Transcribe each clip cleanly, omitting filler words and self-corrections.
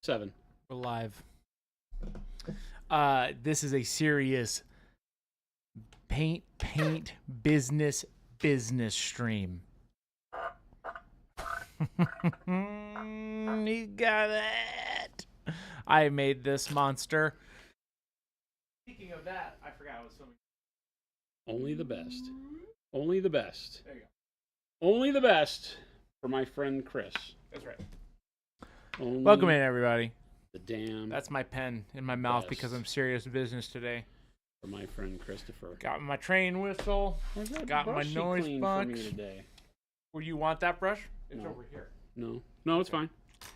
7. We're live. This is a serious paint business stream. You got it. I made this monster. Speaking of that, I forgot I was filming. Only the best. Only the best. There you go. Only the best for my friend Chris. That's right. Only Welcome in, everybody. the damn That's my pen in my mouth best because I'm serious business today. for my friend Christopher. Got my train whistle. How's that Got my brush you noise cleaned box. for me today? Would you want that brush? It's No. over here. No, it's fine.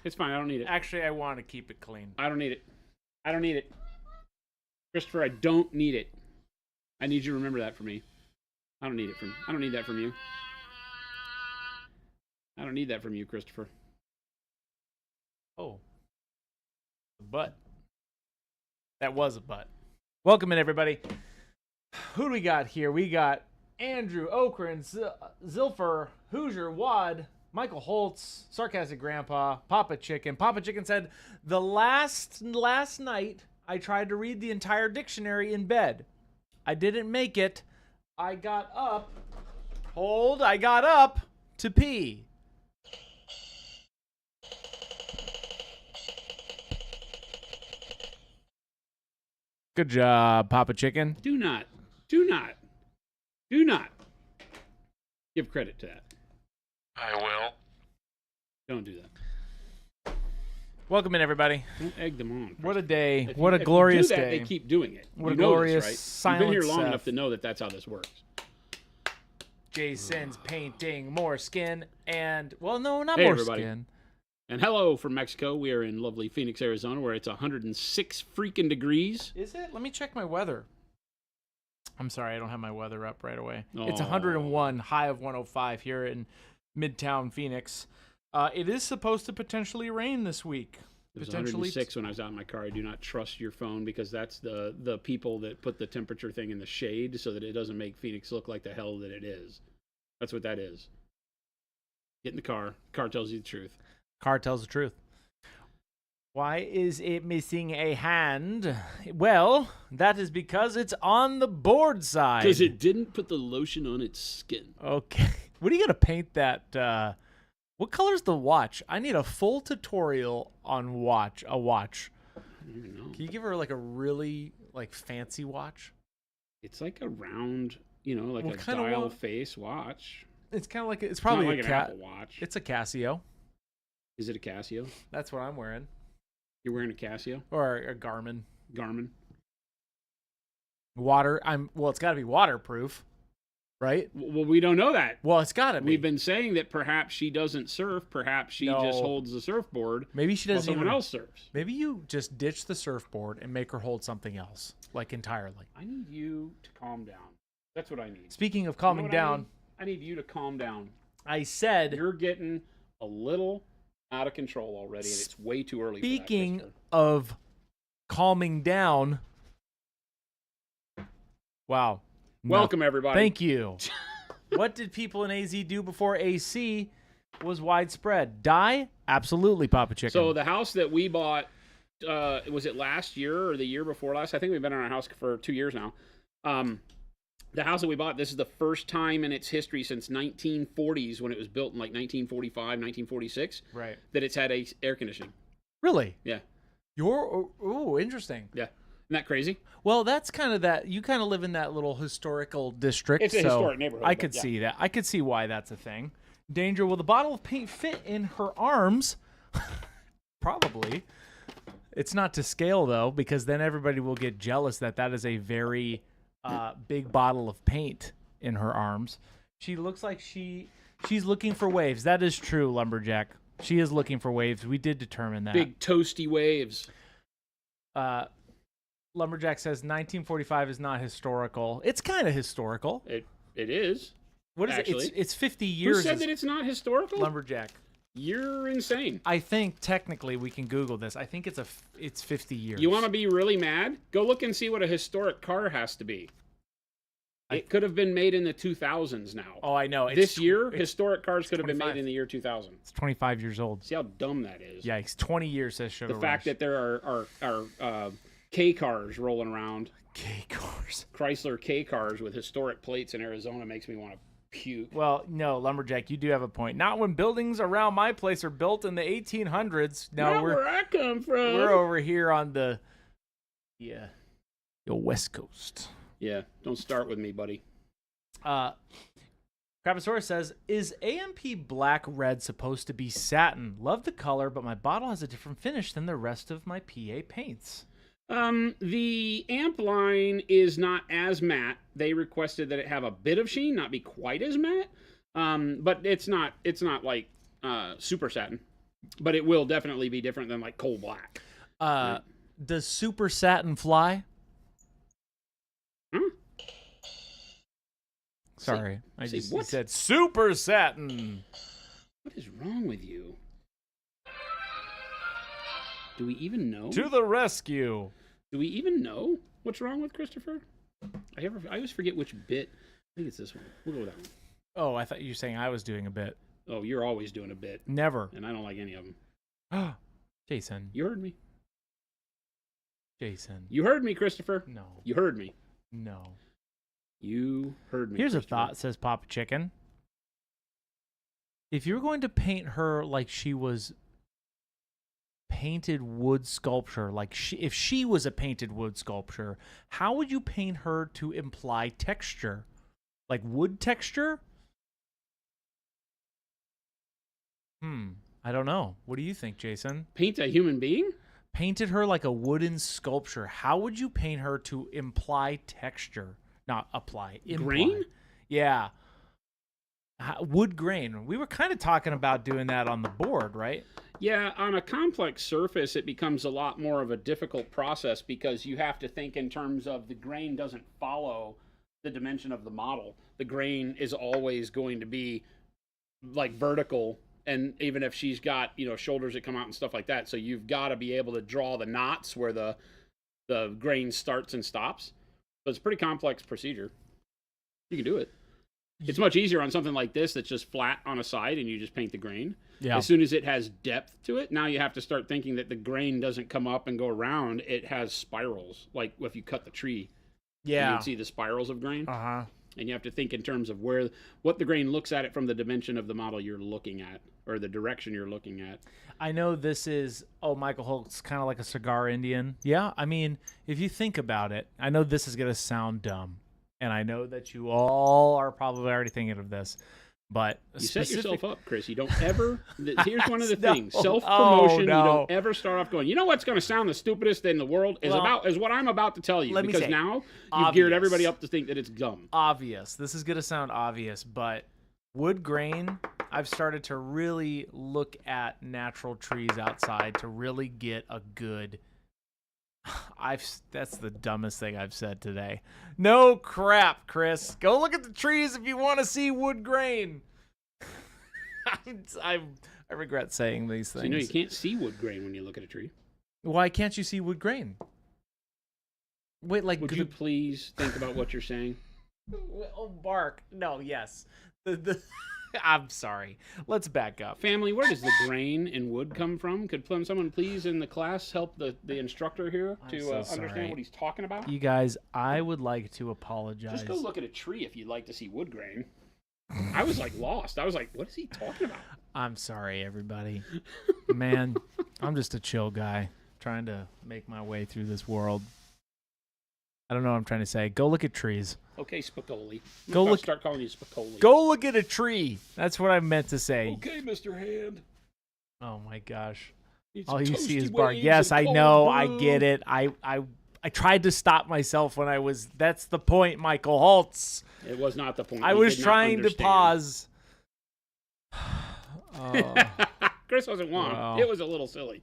It's fine. I don't need it. Actually, I want to keep it clean. I don't need it. I don't need it. Christopher, I don't need it. I need you to remember that for me. I don't need it from. I don't need that from you. I don't need that from you, Christopher. Oh. The butt. That was a butt. Welcome in, everybody. Who do we got here? We got Andrew, Okran, Zilfer, Hoosier, Wad, Michael Holtz, Sarcastic Grandpa, Papa Chicken. Papa Chicken said, the last night I tried to read the entire dictionary in bed. I didn't make it. I got up to pee. Good job, Papa Chicken. Do not give credit to that. I will. Don't do that. Welcome in, everybody. Don't egg them on. What a day. If What you- a if glorious you do that, day. They keep doing it. What you a know glorious this, right? You've been here silent long Seth. enough to know that that's how this works. Jason's painting more skin and, well, no, not Hey, more everybody. skin. And hello from Mexico. We are in lovely Phoenix, Arizona, where it's 106 freaking degrees. Is it? Let me check my weather. I'm sorry, I don't have my weather up right away. It's Oh. 101, high of 105 here in Midtown Phoenix. It is supposed to potentially rain this week. It was Potentially 106 when I was out in my car. I do not trust your phone because that's the people that put the temperature thing in the shade so that it doesn't make Phoenix look like the hell that it is. That's what that is. Get in the car. Car tells you the truth. Car tells the truth. Why is it missing a hand? Well, that is because it's on the board side. Because it didn't put the lotion on its skin. Okay. What are you going to paint that? What color's the watch? I need a full tutorial on a watch. I don't even know. Can you give her like a really fancy watch? It's like a round, like What a kind of dial wa- face watch. It's kind of like it's It's probably not a like an Apple Watch. It's a Casio. Is it a Casio? That's what I'm wearing, You're wearing a Casio? or a Garmin. Garmin? It's got to be waterproof, right? Well, we don't know that. Well, it's got to be. We've been saying that perhaps she doesn't surf. Perhaps she just No. holds the surfboard Maybe she while doesn't someone even. else surfs. Maybe you just ditch the surfboard and make her hold something else, entirely. I need you to calm down. That's what I need. Speaking of You know calming what down, I need you to calm down. I said. You're getting a little out of control already, and it's way too early Speaking for that, of calming down, wow. Welcome, everybody. Thank you. What did people in AZ do before AC was widespread? Die? Absolutely, Papa Chicken. So the house that we bought, was it last year or the year before last? I think we've been in our house for 2 years now. The house that we bought, this is the first time in its history since 1940s, when it was built in 1945, 1946, right. that it's had air conditioning. Really? Yeah. Interesting. Yeah. Isn't that crazy? Well, that's kind of that. You kind of live in that little historical district. It's a so historic neighborhood, I but could yeah. see that. I could see why that's a thing. Danger. Will the bottle of paint fit in her arms? Probably. It's not to scale, though, because then everybody will get jealous that is a very big bottle of paint in her arms. She looks like she's looking for waves. That is true, Lumberjack. She is looking for waves. We did determine that. Big toasty waves. Lumberjack says 1945 is not historical. It's kind of historical. It is. What is actually. it? It's 50 years. Who said that it's not historical? Lumberjack. You're insane. I think technically we can Google this. I think it's 50 years. You want to be really mad? Go look and see what a historic car has to be. It could have been made in the 2000s now. Oh, I know. This year, historic cars could have been 25. made in the year 2000. It's 25 years old. See how dumb that is? Yikes. 20 years, says Sugar The fact Rush. that there are K cars rolling around, K cars. Chrysler K cars with historic plates in Arizona makes me want to puke. Well, no, Lumberjack, you do have a point. Not when buildings around my place are built in the 1800s. No, Not where I come from. we're over here on the West Coast. Yeah, don't start with me, buddy. Craposaurus says, is AMP black red supposed to be satin? Love the color, but my bottle has a different finish than the rest of my PA paints. The amp line is not as matte. They requested that it have a bit of sheen, not be quite as matte. But it's not like super satin. But it will definitely be different than like coal black. Does super satin fly? Huh? Sorry, I say just what? said super satin. What is wrong with you? Do we even know? To the rescue. Do we even know what's wrong with Christopher? I always forget which bit. I think it's this one. We'll go with that one. Oh, I thought you were saying I was doing a bit. Oh, you're always doing a bit. Never. And I don't like any of them. Jason. You heard me. Jason. You heard me, Christopher. No. You heard me. No. You heard me. Here's a thought, says Papa Chicken. If you're going to paint her like she was painted wood sculpture, like if she was a painted wood sculpture, how would you paint her to imply texture? Like wood texture? I don't know. What do you think, Jason? Paint a human being? Painted her like a wooden sculpture. How would you paint her to imply texture? Not apply. Imply. Grain? Yeah. Wood grain. We were kind of talking about doing that on the board, right? Yeah, on a complex surface, it becomes a lot more of a difficult process because you have to think in terms of the grain doesn't follow the dimension of the model. The grain is always going to be like vertical, and even if she's got, shoulders that come out and stuff like that, so you've got to be able to draw the knots where the grain starts and stops. So it's a pretty complex procedure. You can do it. It's much easier on something like this that's just flat on a side and you just paint the grain. Yeah. As soon as it has depth to it, now you have to start thinking that the grain doesn't come up and go around. It has spirals, like if you cut the tree. Yeah. You can see the spirals of grain. Uh-huh. And you have to think in terms of what the grain looks at it from the dimension of the model you're looking at, or the direction you're looking at. I know this is, Michael Holt's kind of like a cigar Indian. Yeah, I mean, if you think about it, I know this is going to sound dumb, and I know that you all are probably already thinking of this, but you set yourself up, Chris. You don't ever, here's one of the No. things, self-promotion, no. You don't ever start off going, you know what's going to sound the stupidest in the world is what I'm about to tell you. Let me Because say, now you've obvious. geared everybody up to think that it's dumb. Obvious. This is going to sound obvious, but wood grain, I've started to really look at natural trees outside to really get a good... That's the dumbest thing I've said today. No crap, Chris. Go look at the trees if you want to see wood grain. I regret saying these things. So you can't see wood grain when you look at a tree. Why can't you see wood grain? Wait, like... Would you please think about what you're saying? Oh, bark. No, yes. I'm sorry. Let's back up. Family, where does the grain in wood come from? Could someone please in the class help the instructor here to understand what he's talking about? You guys, I would like to apologize. Just go look at a tree if you'd like to see wood grain. I was lost. I was like, what is he talking about? I'm sorry, everybody. Man, I'm just a chill guy trying to make my way through this world. I don't know what I'm trying to say. Go look at trees. Okay, Spicoli. Start calling you Spicoli. Go look at a tree. That's what I meant to say. Okay, Mr. Hand. Oh my gosh. It's All you see toasty is bark. waves Yes, and I cold know. I brew. get it. I tried to stop myself when I was... That's the point, Michael Holtz. It was not the point. I You was did not trying to understand. pause. Oh. Chris wasn't wrong. Wow. It was a little silly.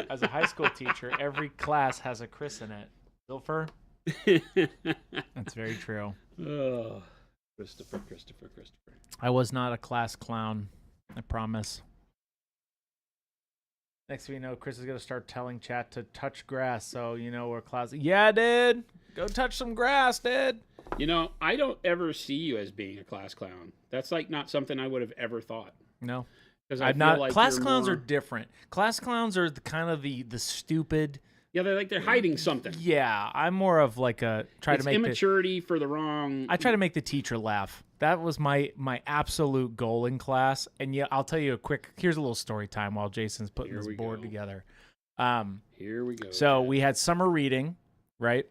As a high school teacher, every class has a Chris in it. Silver? That's very true. Oh, Christopher. I was not a class clown. I promise. Next thing you know, Chris is gonna start telling chat to touch grass. So we're class. Yeah, dude, go touch some grass, dude. I don't ever see you as being a class clown. That's like not something I would have ever thought. No, because I'm not. Like class clowns are different. Class clowns are the stupid. Yeah, they're hiding something. Yeah, I'm more of like a to make immaturity for the wrong. I try to make the teacher laugh. That was my absolute goal in class. And yeah, I'll tell you here's a little story time while Jason's putting this board together. Here we go. So we had summer reading, right?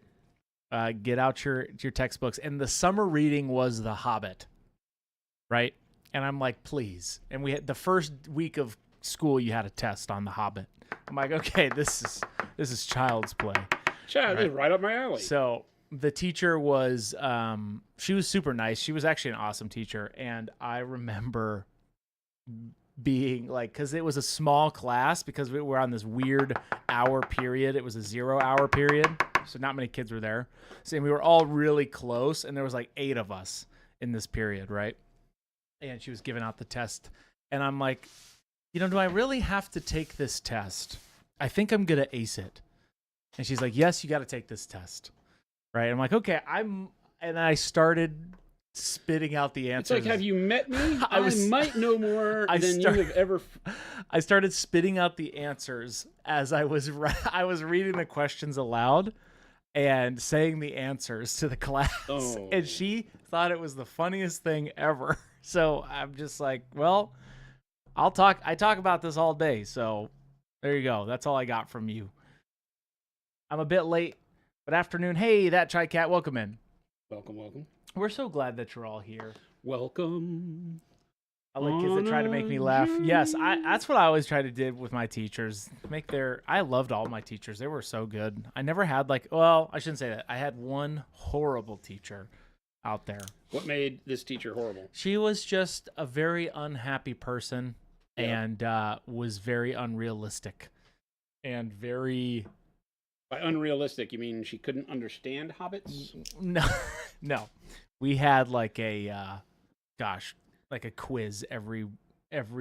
Get out your textbooks, and the summer reading was The Hobbit, right? And I'm like, please. And we had the first week of school, you had a test on The Hobbit. I'm like, okay, this is child's play. This is right up my alley. So the teacher was, she was super nice. She was actually an awesome teacher. And I remember being like, because it was a small class, because we were on this weird hour period. It was a 0 hour period. So not many kids were there. So we were all really close. And there was like 8 of us in this period, right? And she was giving out the test. And I'm like, do I really have to take this test? I think I'm going to ace it. And she's like, yes, you got to take this test. Right. I'm like, okay, and I started spitting out the answers. It's like, have you met me? I might know more than you have ever. I started spitting out the answers as I was reading the questions aloud and saying the answers to the class. Oh. And she thought it was the funniest thing ever. So I'm just like, well, I talk about this all day. So there you go. That's all I got from you. I'm a bit late, but afternoon. Hey, that Chai Cat, welcome in. Welcome. We're so glad that you're all here. Welcome. I like kids that try to make me laugh. Yes, that's what I always try to do with my teachers. I loved all my teachers. They were so good. I never had I shouldn't say that. I had one horrible teacher out there. What made this teacher horrible? She was just a very unhappy person and was very unrealistic and very... By unrealistic, you mean she couldn't understand hobbits? No. We had like a quiz every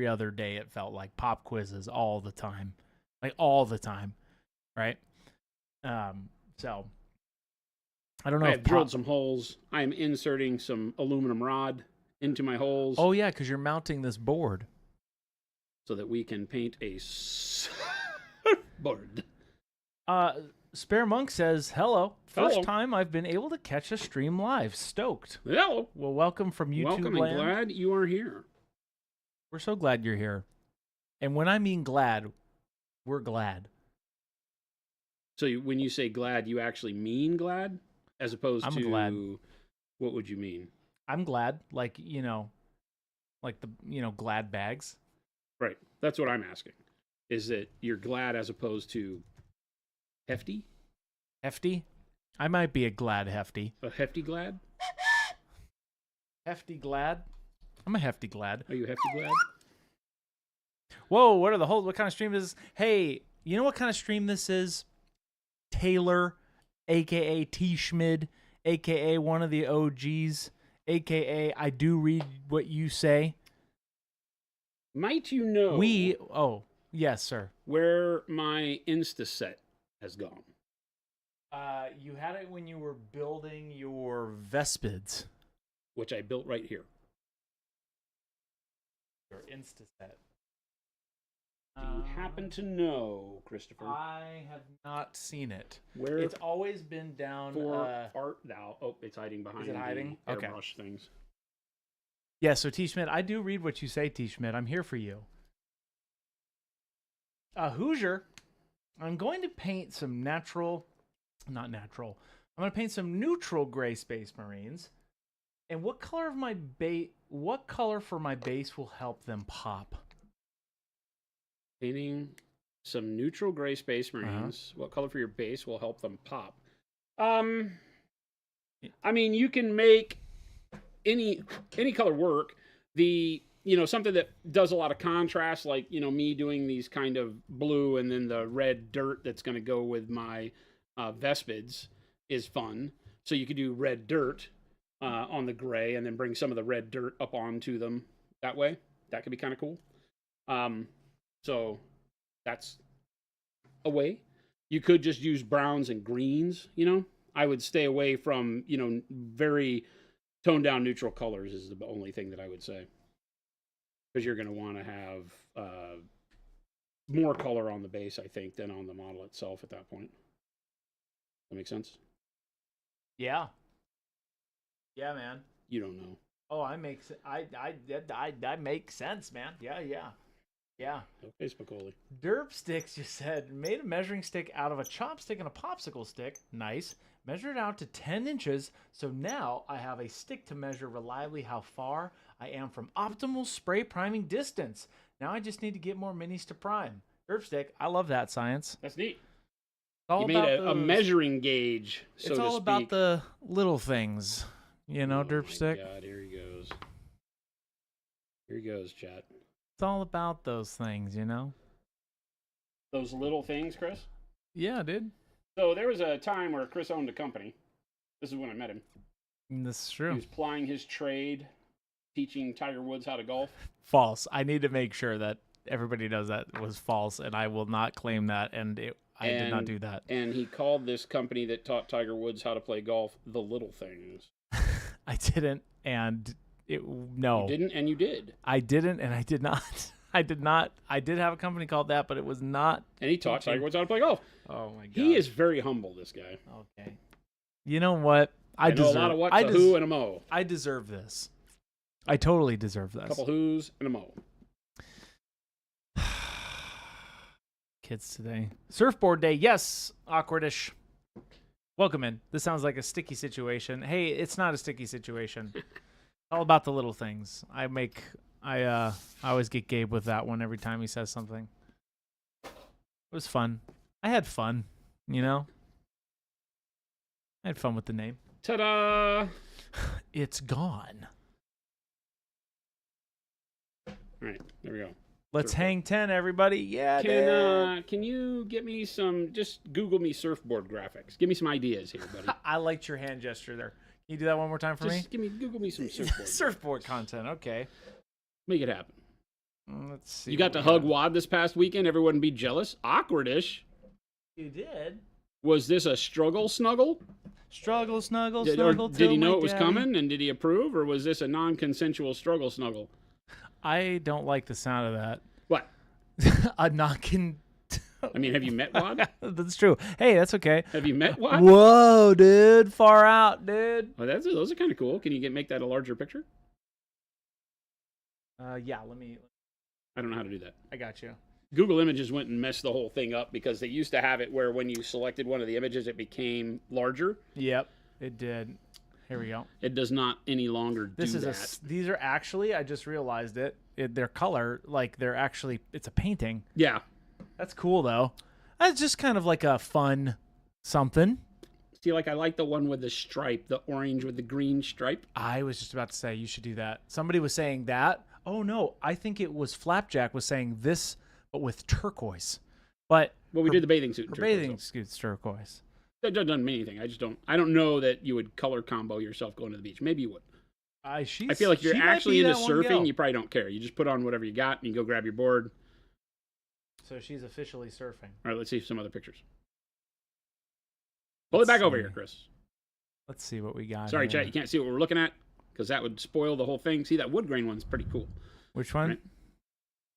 other day. It felt like pop quizzes all the time, right? So I don't know. I have drilled some holes. I am inserting some aluminum rod into my holes. Oh yeah, because you're mounting this board so that we can paint a board. Spare Monk says, hello. First Hello. time I've been able to catch a stream live. Stoked. Hello. Well, welcome from YouTube Welcome land. and glad you are here. We're so glad you're here. And when I mean glad, we're glad. So when you say glad, you actually mean glad? As opposed I'm to glad. What would you mean? I'm glad. Like glad bags. Right. That's what I'm asking. Is that you're glad as opposed to hefty? Hefty? I might be a glad hefty. A hefty glad? Hefty glad? I'm a hefty glad. Are you hefty glad? Whoa, what kind of stream is this? Hey, you know what kind of stream this is? Taylor, a.k.a. T. Schmid, a.k.a. one of the OGs, a.k.a. I do read what you say. Might you know... Yes, sir. Where my Insta Set has gone. You had it when you were building your Vespids. Which I built right here. Your Insta Set. Do you happen to know, Christopher? I have not seen it. Where it's always been down art thou? Oh, it's hiding behind. Is it hiding? The Okay. airbrush things. Yeah, so T. Schmidt, I do read what you say, T. Schmidt. I'm here for you. Hoosier, I'm going to paint some I'm going to paint some neutral gray Space Marines. And what color for my base will help them pop? Painting some neutral gray Space Marines. What color for your base will help them pop? I mean, you can make any color work. Something that does a lot of contrast, like, me doing these kind of blue and then the red dirt that's going to go with my Vespids is fun. So you could do red dirt on the gray and then bring some of the red dirt up onto them that way. That could be kind of cool. So that's away. You could just use browns and greens, you know. I would stay away from, you know, very toned down neutral colors is the only thing that I would say. Because you're going to want to have more color on the base, I think, than on the model itself at that point. That make sense? Yeah. Yeah, man. You don't know. Oh, I make sense, man. Yeah. Okay, Spicoli. Derp Sticks, you said, made a measuring stick out of a chopstick and a popsicle stick. Nice. Measured out to 10 inches. So now I have a stick to measure reliably how far I am from optimal spray priming distance. Now I just need to get more minis to prime. Derp Stick, I love that science. That's neat. All you made a measuring gauge, so to speak. It's all about the little things, you know, Derp Stick. Oh, my God, here he goes. Here he goes, chat. It's all about those things, you know? Those little things, Chris? Yeah, dude. So there was a time where Chris owned a company. This is when I met him. This is true. He was plying his trade, teaching Tiger Woods how to golf. False. I need to make sure that everybody knows that was false, and I will not claim that, I did not do that. And he called this company that taught Tiger Woods how to play golf The Little Things. I didn't, and no. You didn't, and you did. I didn't, and I did not. I did not. I did have a company called that, but it was not. And he taught Tiger Woods how to play golf. Oh, my God. He is very humble, this guy. Okay. You know what? I know a lot of what, a who, and a mo. I deserve this. I totally deserve this. A couple who's and a mo. Kids today. Surfboard day. Yes. Awkwardish. Welcome in. This sounds like a sticky situation. Hey, it's not a sticky situation. All about the little things. I always get Gabe with that one every time he says something. It was fun. I had fun, you know? I had fun with the name. Ta-da! It's gone. All right, there we go. Let's hang 10, everybody. Yeah, can you get me some, just Google me surfboard graphics. Give me some ideas here, buddy. I liked your hand gesture there. Can you do that one more time for me? Google me some surfboard. Surfboard content, okay. Make it happen. Let's see. You got to hug Wad this past weekend. Everyone be jealous. Awkwardish. You did. Was this a struggle snuggle? Snuggle. Did he know it was coming and did he approve, or was this a non-consensual struggle snuggle? I don't like the sound of that. What? A knocking. I mean, have you met Wad? That's true. Hey, that's okay. Have you met Wad? Whoa, dude. Far out, dude. Well, those are kind of cool. Can you make that a larger picture? Yeah, let me. I don't know how to do that. I got you. Google Images went and messed the whole thing up because they used to have it where when you selected one of the images, it became larger. Yep, it did. Here we go. It does not any longer do that. These are actually, I just realized it. Their color, like it's a painting. Yeah. That's cool though. That's just kind of like a fun something. See, I like the one with the stripe, the orange with the green stripe. I was just about to say you should do that. Somebody was saying that. Oh no, I think it was Flapjack was saying this, but with turquoise. But we did the bathing suit. Bathing suit's turquoise. That doesn't mean anything. I don't know that you would color combo yourself going to the beach. Maybe you would. I feel like if you're actually into surfing, you probably don't care. You just put on whatever you got and you go grab your board. So she's officially surfing. All right, let's see some other pictures. Pull it back over here, Chris. Let's see what we got. Sorry, here. chat, you can't see what we're looking at because that would spoil the whole thing. See, that wood grain one's pretty cool. Which one? Right?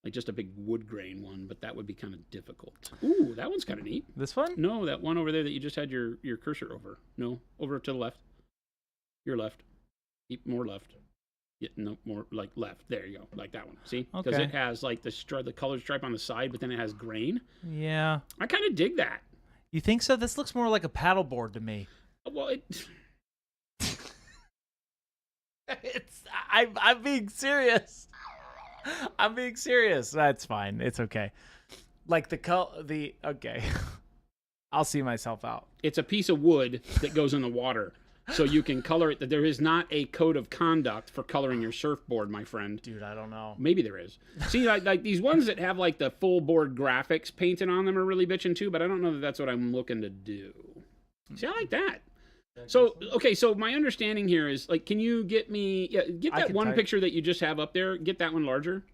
Like just a big wood grain one, but that would be kind of difficult. Ooh, that one's kind of neat. This one? No, that one over there that you just had your cursor over. No, over to the left. Your left. Keep more left. Yeah, no, more like left. There you go. Like that one. See? Because it has like the colored stripe on the side, but then it has grain. Yeah. I kind of dig that. You think so? This looks more like a paddleboard to me. Well, I'm being serious. I'm being serious. That's fine. It's okay. Like okay. I'll see myself out. It's a piece of wood that goes in the water. So you can color it. There is not a code of conduct for coloring your surfboard, my friend. Dude, I don't know. Maybe there is. See, like these ones that have like the full board graphics painted on them are really bitching too, but I don't know that that's what I'm looking to do. See, I like that. So, okay, so my understanding here is, like, can you get me, get that one picture that you just have up there, get that one larger?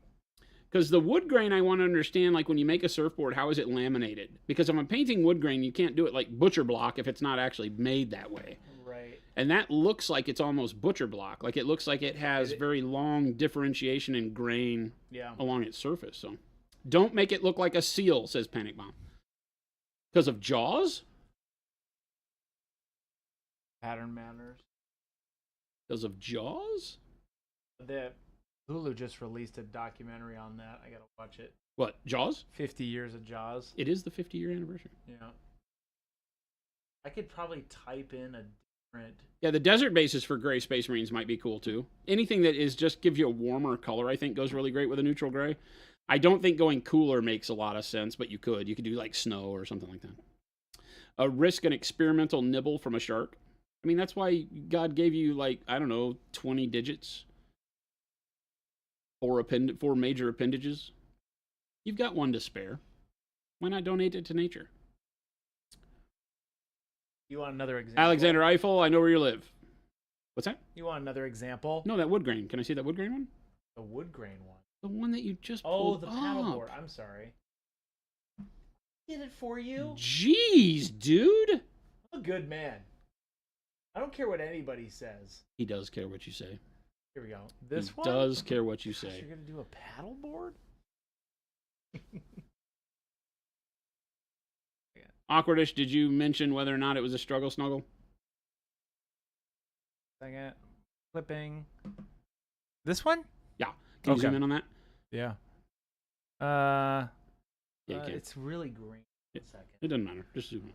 Because the wood grain, I want to understand, like when you make a surfboard, how is it laminated? Because if I'm painting wood grain, you can't do it like butcher block if it's not actually made that way. Right. And that looks like it's almost butcher block. Like it looks like it has very long differentiation in grain along its surface. So don't make it look like a seal, says Panic Bomb. Because of Jaws? Pattern matters. Because of Jaws? The Hulu just released a documentary on that. I gotta watch it. What, Jaws? 50 years of Jaws. It is the 50-year anniversary. Yeah. I could probably type in a different... Yeah, the desert bases for gray Space Marines might be cool too. Anything that is just gives you a warmer color, I think, goes really great with a neutral gray. I don't think going cooler makes a lot of sense, but you could. You could do like snow or something like that. Risk an experimental nibble from a shark. I mean, that's why God gave you, like, I don't know, 20 digits. 4 major appendages. You've got one to spare. Why not donate it to nature? You want another example? Alexander Eiffel, I know where you live. What's that? You want another example? No, that wood grain. Can I see that wood grain one? The wood grain one. The one that you just Oh, pulled the up. paddleboard. I'm sorry. Did it for you? Jeez, dude. I'm a good man. I don't care what anybody says. He does care what you say. Here we go. This he one? does care what you Gosh, say. you're going to do a paddleboard? Awkwardish, did you mention whether or not it was a struggle snuggle? Second. Clipping. This one? Yeah. Can you zoom in on that? Yeah. Yeah, you can. It's really green. It, Second. it doesn't matter. Just zoom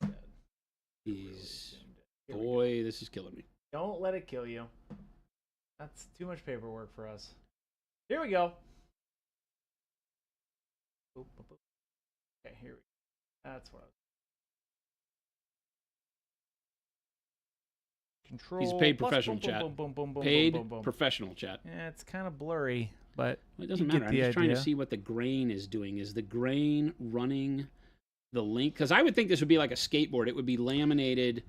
in. Here we Boy, this is killing me. Don't let it kill you. That's too much paperwork for us. Here we go. Boop, boop, boop. Okay, here we go. That's what I was. Control. He's paid plus professional boom, boom, chat. boom, boom, boom, boom, Paid boom, boom, boom. professional chat. Yeah, it's kind of blurry, but Well, it doesn't you get matter. I'm the just trying to idea. see what the grain is doing. Is the grain running the link? Because I would think this would be like a skateboard. It would be laminated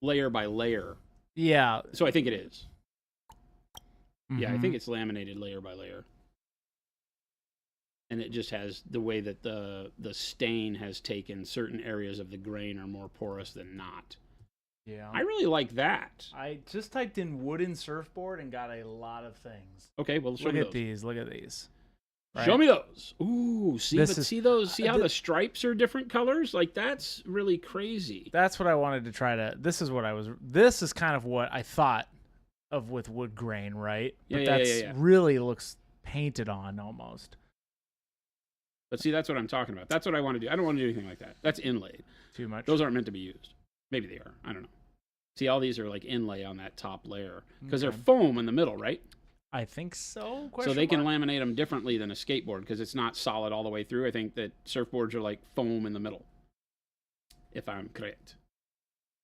layer by layer. Yeah. So I think it is. Yeah, I Mhm. think it's laminated layer by layer. And it just has the way that the stain has taken certain areas of the grain are more porous than not. Yeah. I really like that. I just typed in wooden surfboard and got a lot of things. Okay, well, show Look me at those. these. Look at these. Show me those. Ooh, see, This but is- see those? See how th- the stripes are different colors? Like, that's really crazy. That's what I wanted to try to. This is kind of what I thought of with wood grain, right? Yeah, But yeah, that's yeah. really looks painted on almost. But see, that's what I'm talking about. That's what I want to do. I don't want to do anything like that. That's inlaid. Too much. Those aren't meant to be used. Maybe they are. I don't know. See, all these are like inlay on that top layer because Okay. they're foam in the middle, right? I think so. So they can laminate them differently than a skateboard because it's not solid all the way through. I think that surfboards are like foam in the middle, if I'm correct.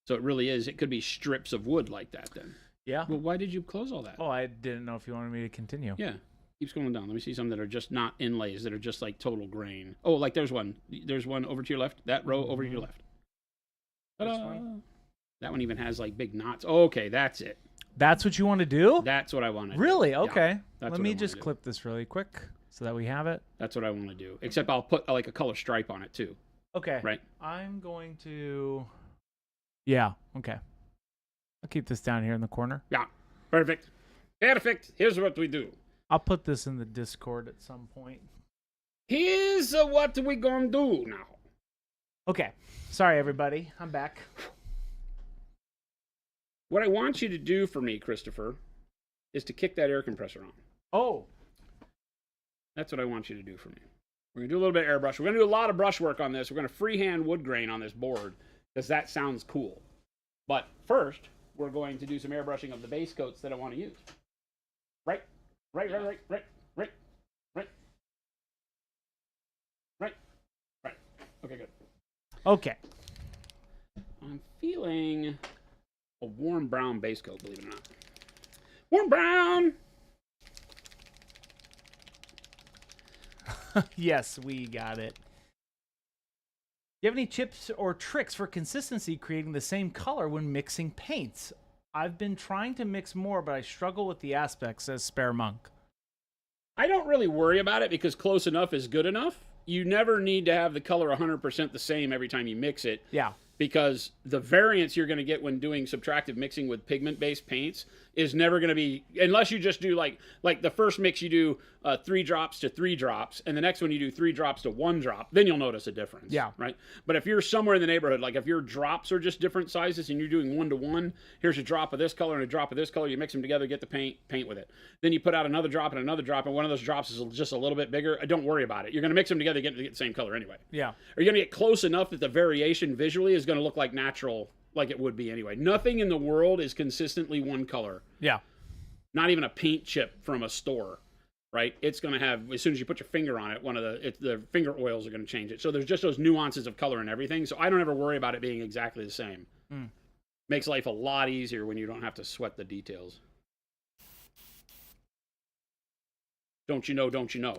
So it really is. It could be strips of wood like that then. Yeah. Well, why did you close all that? Oh, I didn't know if you wanted me to continue. Yeah. Keep scrolling down. Let me see some that are just not inlays, that are just like total grain. Oh, like there's one. There's one over to your left. That row over to your left. This Ta-da! one? That one even has like big knots. Okay, that's it. That's what you want to do? That's what I want to do. Really? Yeah, Okay. that's Let what I me wanna just do. clip this really quick so that we have it. That's what I want to do. Except I'll put like a color stripe on it too. Okay. Right. I'm going to. Yeah. Okay. I'll keep this down here in the corner. Yeah. Perfect. Perfect. Here's what we do. I'll put this in the Discord at some point. Here's what we gonna do now. Okay. Sorry, everybody. I'm back. What I want you to do for me, Christopher, is to kick that air compressor on. Oh. That's what I want you to do for me. We're going to do a little bit of airbrush. We're going to do a lot of brush work on this. We're going to freehand wood grain on this board because that sounds cool. But first, we're going to do some airbrushing of the base coats that I want to use. Right. Okay, good. Okay. I'm feeling a warm brown base coat, believe it or not. Warm brown! Yes, we got it. Do you have any tips or tricks for consistency creating the same color when mixing paints? I've been trying to mix more, but I struggle with the aspects, says Spare Monk. I don't really worry about it because close enough is good enough. You never need to have the color 100% the same every time you mix it. Yeah. Because the variance you're going to get when doing subtractive mixing with pigment-based paints is never going to be, unless you just do like the first mix you do 3 drops to 3 drops, and the next one you do 3 drops to 1 drop, then you'll notice a difference. Yeah. Right? But if you're somewhere in the neighborhood, like if your drops are just different sizes and you're doing 1 to 1, here's a drop of this color and a drop of this color, you mix them together, get the paint with it. Then you put out another drop, and one of those drops is just a little bit bigger. Don't worry about it. You're going to mix them together to get the same color anyway. Yeah. Are you going to get close enough that the variation visually is going to look like natural, like it would be anyway? Nothing in the world is consistently one color. Yeah. Not even a paint chip from a store, right? It's going to have, as soon as you put your finger on it, the finger oils are going to change it. So there's just those nuances of color and everything. So I don't ever worry about it being exactly the same. Makes life a lot easier when you don't have to sweat the details. Don't you know, don't you know?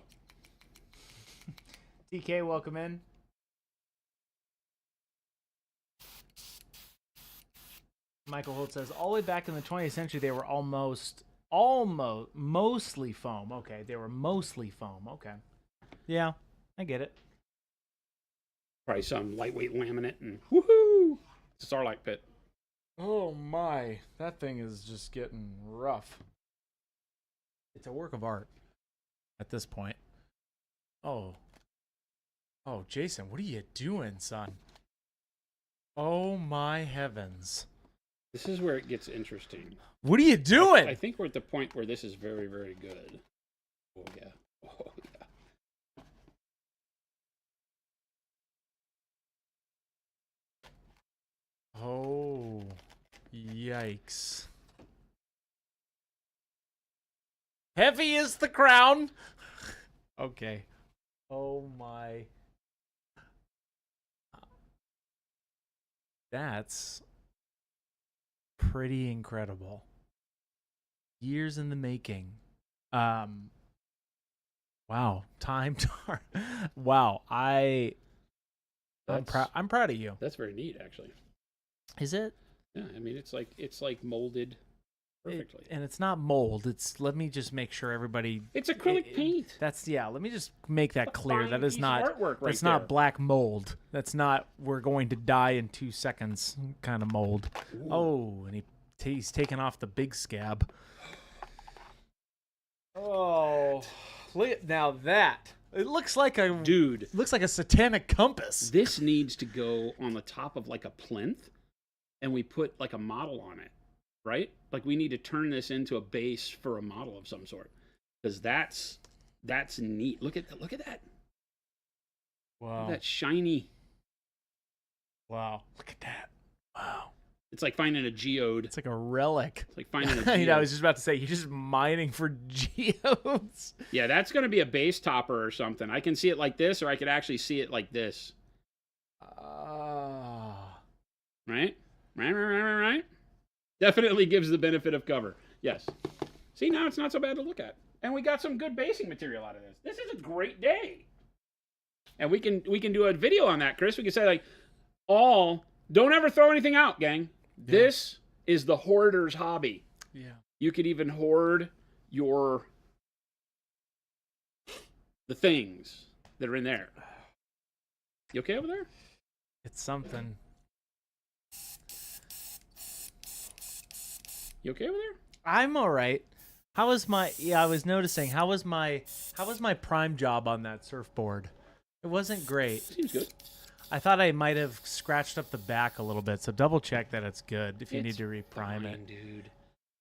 DK, welcome in. Michael Holt says, all the way back in the 20th century, they were mostly foam. Okay, they were mostly foam. Okay. Yeah, I get it. Probably some lightweight laminate and woohoo! It's a Starlight Pit. Oh my, that thing is just getting rough. It's a work of art at this point. Oh, Jason, what are you doing, son? Oh my heavens. This is where it gets interesting. What are you doing? I think we're at the point where this is very, very good. Oh, yeah. Oh, yeah. Oh, yikes. Heavy is the crown. Okay. Oh my. That's pretty incredible. Years in the making. Wow. Time to wow. I'm proud of you. That's very neat, actually. Is it? Yeah, I mean, it's like molded perfectly. And it's not mold. Let me just make sure everybody. It's acrylic paint. Let me just make that clear. That is not artwork right that's not black mold. That's not we're going to die in 2 seconds kind of mold. Ooh. Oh, and he's taking off the big scab. Oh, look at now that. It looks like a dude. Looks like a satanic compass. This needs to go on the top of like a plinth, and we put like a model on it, right? Like we need to turn this into a base for a model of some sort, because that's neat. Look at that. Look at that. Wow. Look at that shiny. Wow. Look at that. Wow. It's like finding a geode. It's like a relic. It's like finding a geode. I was just about to say, you're just mining for geodes. Yeah, that's going to be a base topper or something. I can see it like this, or I could actually see it like this. Right? Right? Definitely gives the benefit of cover. Yes. See, now it's not so bad to look at. And we got some good basing material out of this. This is a great day. And we can do a video on that, Chris. We can say, like, don't ever throw anything out, gang. Yeah. This is the hoarder's hobby. Yeah. You could even hoard the things that are in there. You okay over there? It's something. You okay over there? I'm all right. I was noticing. How was my prime job on that surfboard? It wasn't great. Seems good. I thought I might have scratched up the back a little bit, so double check that it's good if you need to reprime it. Dude.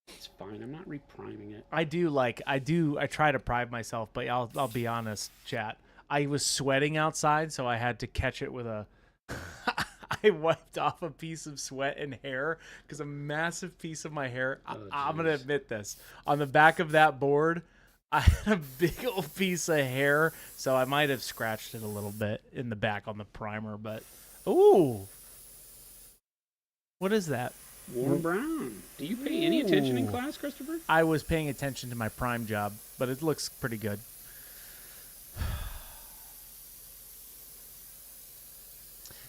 It's fine. I'm not repriming it. I try to prime myself, but I'll be honest, chat. I was sweating outside, so I had to catch it with a I wiped off a piece of sweat and hair because a massive piece of my hair, I'm going to admit this, on the back of that board, I had a big old piece of hair, so I might have scratched it a little bit in the back on the primer, but ooh. What is that? Warm brown. Do you pay any attention in class, Christopher? I was paying attention to my prime job, but it looks pretty good.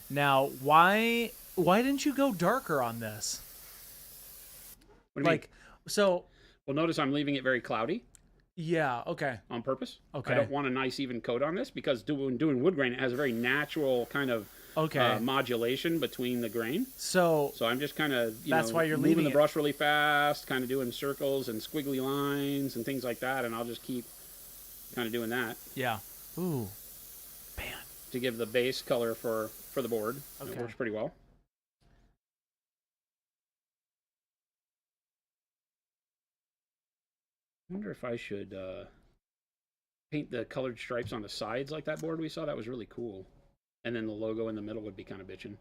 Now, why didn't you go darker on this? What do you mean? So, well, notice I'm leaving it very cloudy. Yeah. Okay. on purpose. Okay. I don't want a nice even coat on this because doing wood grain, it has a very natural kind of modulation between the grain. So I'm just kind of why you're moving leaving the it. brush really fast, kind of doing circles and squiggly lines and things like that, and I'll just keep kind of doing that. Yeah. Ooh. Man. To give the base color for the board. Okay. It works pretty well. I wonder if I should paint the colored stripes on the sides like that board we saw. That was really cool. And then the logo in the middle would be kind of bitchin'.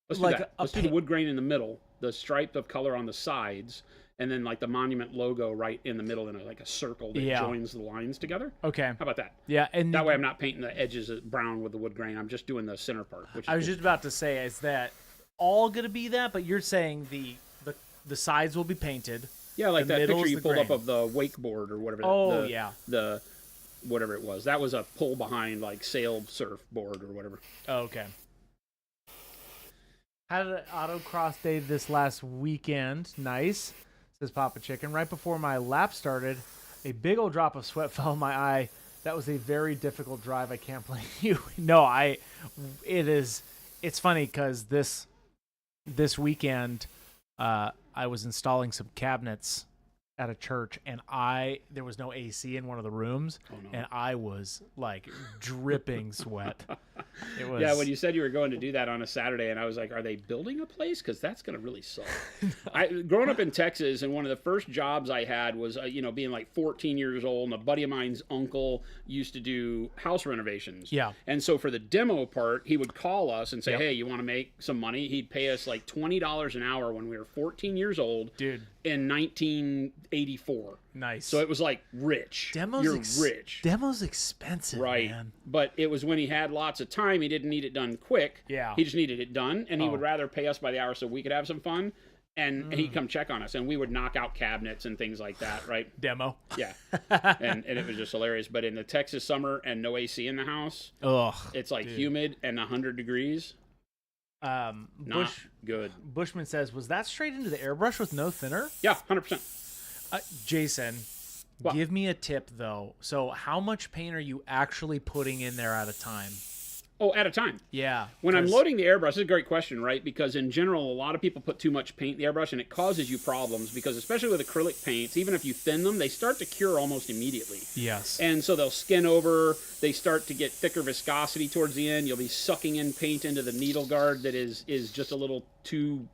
Let's do that. Let's do the wood grain in the middle, the stripe of color on the sides, and then like the monument logo right in the middle in like a circle that joins the lines together. Okay. How about that? Yeah, and that way I'm not painting the edges brown with the wood grain. I'm just doing the center part. Which I was just about to say, is that all going to be that? But you're saying the sides will be painted. Yeah, like that picture you pulled grain. up of the wakeboard or whatever. Oh, yeah. The whatever it was. That was a pull behind like sail surfboard or whatever. Oh, okay. Had an autocross day this last weekend. Nice, says Papa Chicken. Right before my lap started, a big old drop of sweat fell in my eye. That was a very difficult drive. I can't blame you. No, it's funny because this weekend, I was installing some cabinets at a church, and there was no AC in one of the rooms, and I was like dripping sweat. It was, yeah, when you said you were going to do that on a Saturday, and I was like, are they building a place? Because that's going to really suck. Growing up in Texas, and one of the first jobs I had was, being like 14 years old, and a buddy of mine's uncle used to do house renovations. Yeah. And so for the demo part, he would call us and say, hey, you want to make some money? He'd pay us like $20 an hour when we were 14 years old. Dude. In 1984. Nice. So it was like rich. You're rich. Demo's expensive, right? Man. But it was when he had lots of time. He didn't need it done quick. Yeah. He just needed it done, and he would rather pay us by the hour so we could have some fun. And he'd come check on us, and we would knock out cabinets and things like that, right? Demo. Yeah. and it was just hilarious. But in the Texas summer and no AC in the house, it's like humid and 100 degrees. Not good. Bushman says, was that straight into the airbrush with no thinner? Yeah, 100%. Jason, give me a tip, though. So how much paint are you actually putting in there at a time? Oh, at a time. Yeah. When I'm loading the airbrush, this is a great question, right? Because in general, a lot of people put too much paint in the airbrush, and it causes you problems because especially with acrylic paints, even if you thin them, they start to cure almost immediately. Yes. And so they'll skin over. They start to get thicker viscosity towards the end. You'll be sucking in paint into the needle guard that is just a little too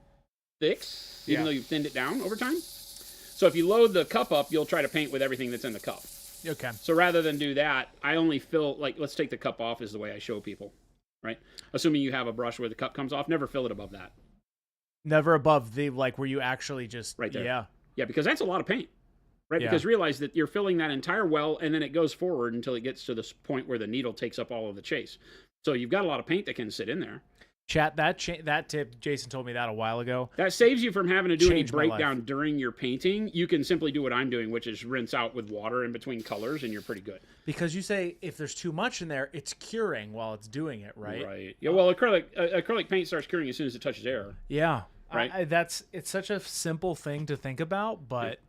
thick, even though you've thinned it down over time. So if you load the cup up, you'll try to paint with everything that's in the cup. Okay. So rather than do that, I only fill, like, let's take the cup off is the way I show people, right? Assuming you have a brush where the cup comes off, never fill it above that. Never above the, like, where you actually just... Right there. Yeah. Yeah, because that's a lot of paint, right? Yeah. Because realize that you're filling that entire well, and then it goes forward until it gets to this point where the needle takes up all of the chase. So you've got a lot of paint that can sit in there. Chat, that tip, Jason told me that a while ago. That saves you from having to do any Changed my life. breakdown during your painting. You can simply do what I'm doing, which is rinse out with water in between colors, and you're pretty good. Because you say if there's too much in there, it's curing while it's doing it, right? Right. Yeah. Well, acrylic paint starts curing as soon as it touches air. Yeah. Right. It's such a simple thing to think about, but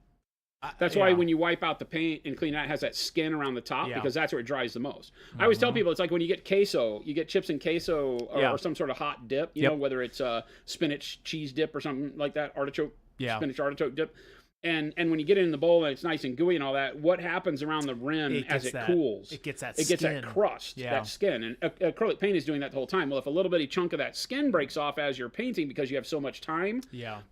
that's why when you wipe out the paint and clean out, it has that skin around the top because that's where it dries the most. I always tell people it's like when you get queso, you get chips and queso or some sort of hot dip, you know, whether it's a spinach cheese dip or something like that, spinach artichoke dip. And when you get it in the bowl and it's nice and gooey and all that, what happens around the rim as it cools? It gets that skin. It gets that crust, that skin. And acrylic paint is doing that the whole time. Well, if a little bitty chunk of that skin breaks off as you're painting because you have so much time,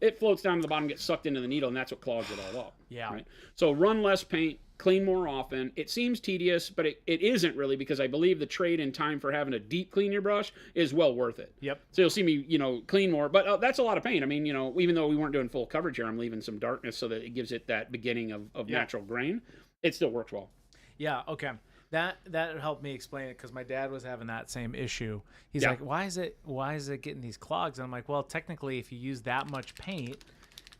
it floats down to the bottom, gets sucked into the needle, and that's what clogs it all up. Yeah. Right? So run less paint, clean more often. It seems tedious, but it isn't really, because I believe the trade in time for having a deep clean your brush is well worth it. Yep. So you'll see me, clean more, but that's a lot of paint. I mean, even though we weren't doing full coverage here, I'm leaving some darkness so that it gives it that beginning of natural grain. It still works well. Yeah. Okay. That helped me explain it because my dad was having that same issue. He's like, why is it getting these clogs? And I'm like, well, technically, if you use that much paint,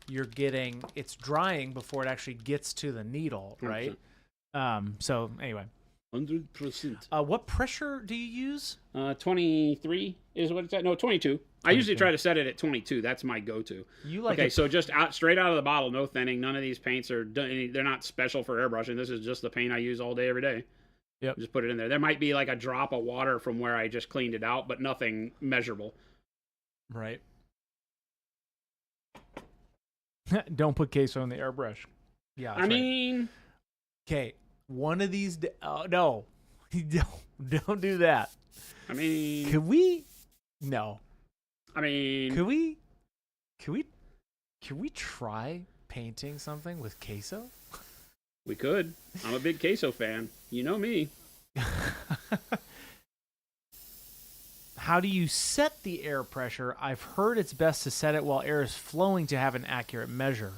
it's drying before it actually gets to the needle, right? So anyway, 100%. What pressure do you use? 23 is what it's at. No, 22. I usually try to set it at 22. That's my go-to. You like okay, so just straight out of the bottle, no thinning. None of these paints are done. They're not special for airbrushing. This is just the paint I use all day, every day. Yep. Just put it in there. There might be like a drop of water from where I just cleaned it out, but nothing measurable. Right. Don't put queso in the airbrush. Yeah. I mean, okay. One of these. No, don't do that. I mean, could we? No. I mean, could we? Can we try painting something with queso? We could. I'm a big queso fan. You know me. How do you set the air pressure? I've heard it's best to set it while air is flowing to have an accurate measure.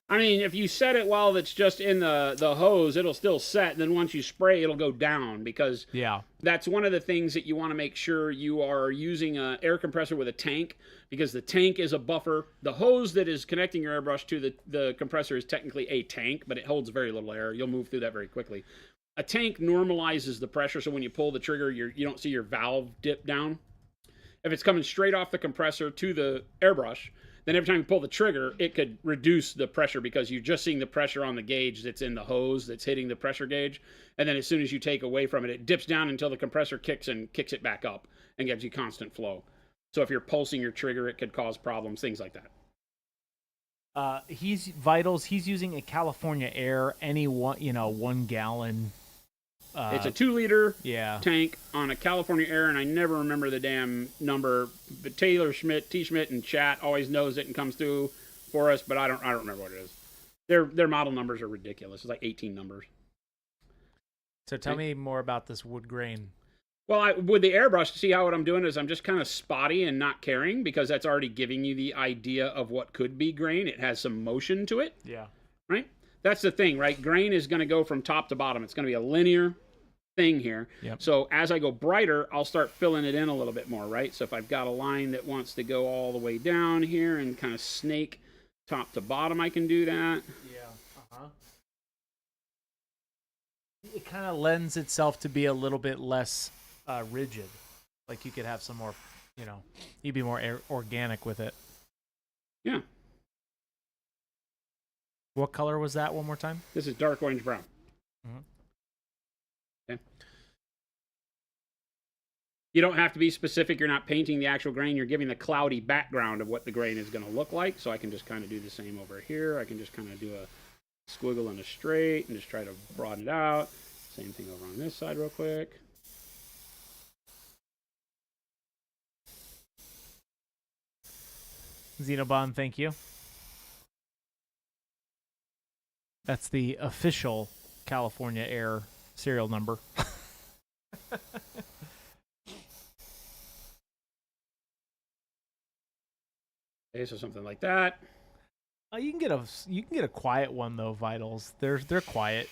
I mean, if you set it while it's just in the hose, it'll still set. And then once you spray, it'll go down because that's one of the things that you want to make sure you are using an air compressor with a tank because the tank is a buffer. The hose that is connecting your airbrush to the compressor is technically a tank, but it holds very little air. You'll move through that very quickly. A tank normalizes the pressure, so when you pull the trigger, you don't see your valve dip down. If it's coming straight off the compressor to the airbrush, then every time you pull the trigger, it could reduce the pressure because you're just seeing the pressure on the gauge that's in the hose that's hitting the pressure gauge. And then as soon as you take away from it, it dips down until the compressor kicks it back up and gives you constant flow. So if you're pulsing your trigger, it could cause problems, things like that. He's using a California Air, any 1 gallon. It's a 2-liter tank on a California Air, and I never remember the damn number. But Taylor Schmidt, T. Schmidt, and chat always knows it and comes through for us, but I don't remember what it is. Their model numbers are ridiculous. It's like 18 numbers. So tell me more about this wood grain. Well, with the airbrush, see how what I'm doing is I'm just kind of spotty and not caring because that's already giving you the idea of what could be grain. It has some motion to it. Yeah. Right? That's the thing, right? Grain is going to go from top to bottom. It's going to be a linear thing here. Yep. So as I go brighter, I'll start filling it in a little bit more, right? So if I've got a line that wants to go all the way down here and kind of snake top to bottom, I can do that. Yeah. It kind of lends itself to be a little bit less rigid. Like you could have some more, you'd be more organic with it. Yeah. What color was that one more time? This is dark orange brown. Mm-hmm. Okay. You don't have to be specific. You're not painting the actual grain. You're giving the cloudy background of what the grain is going to look like. So I can just kind of do the same over here. I can just kind of do a squiggle and a straight and just try to broaden it out. Same thing over on this side real quick. Xenobon, thank you. That's the official California Air serial number. Okay, so something like that. You can get a quiet one though. Vitals, they're quiet.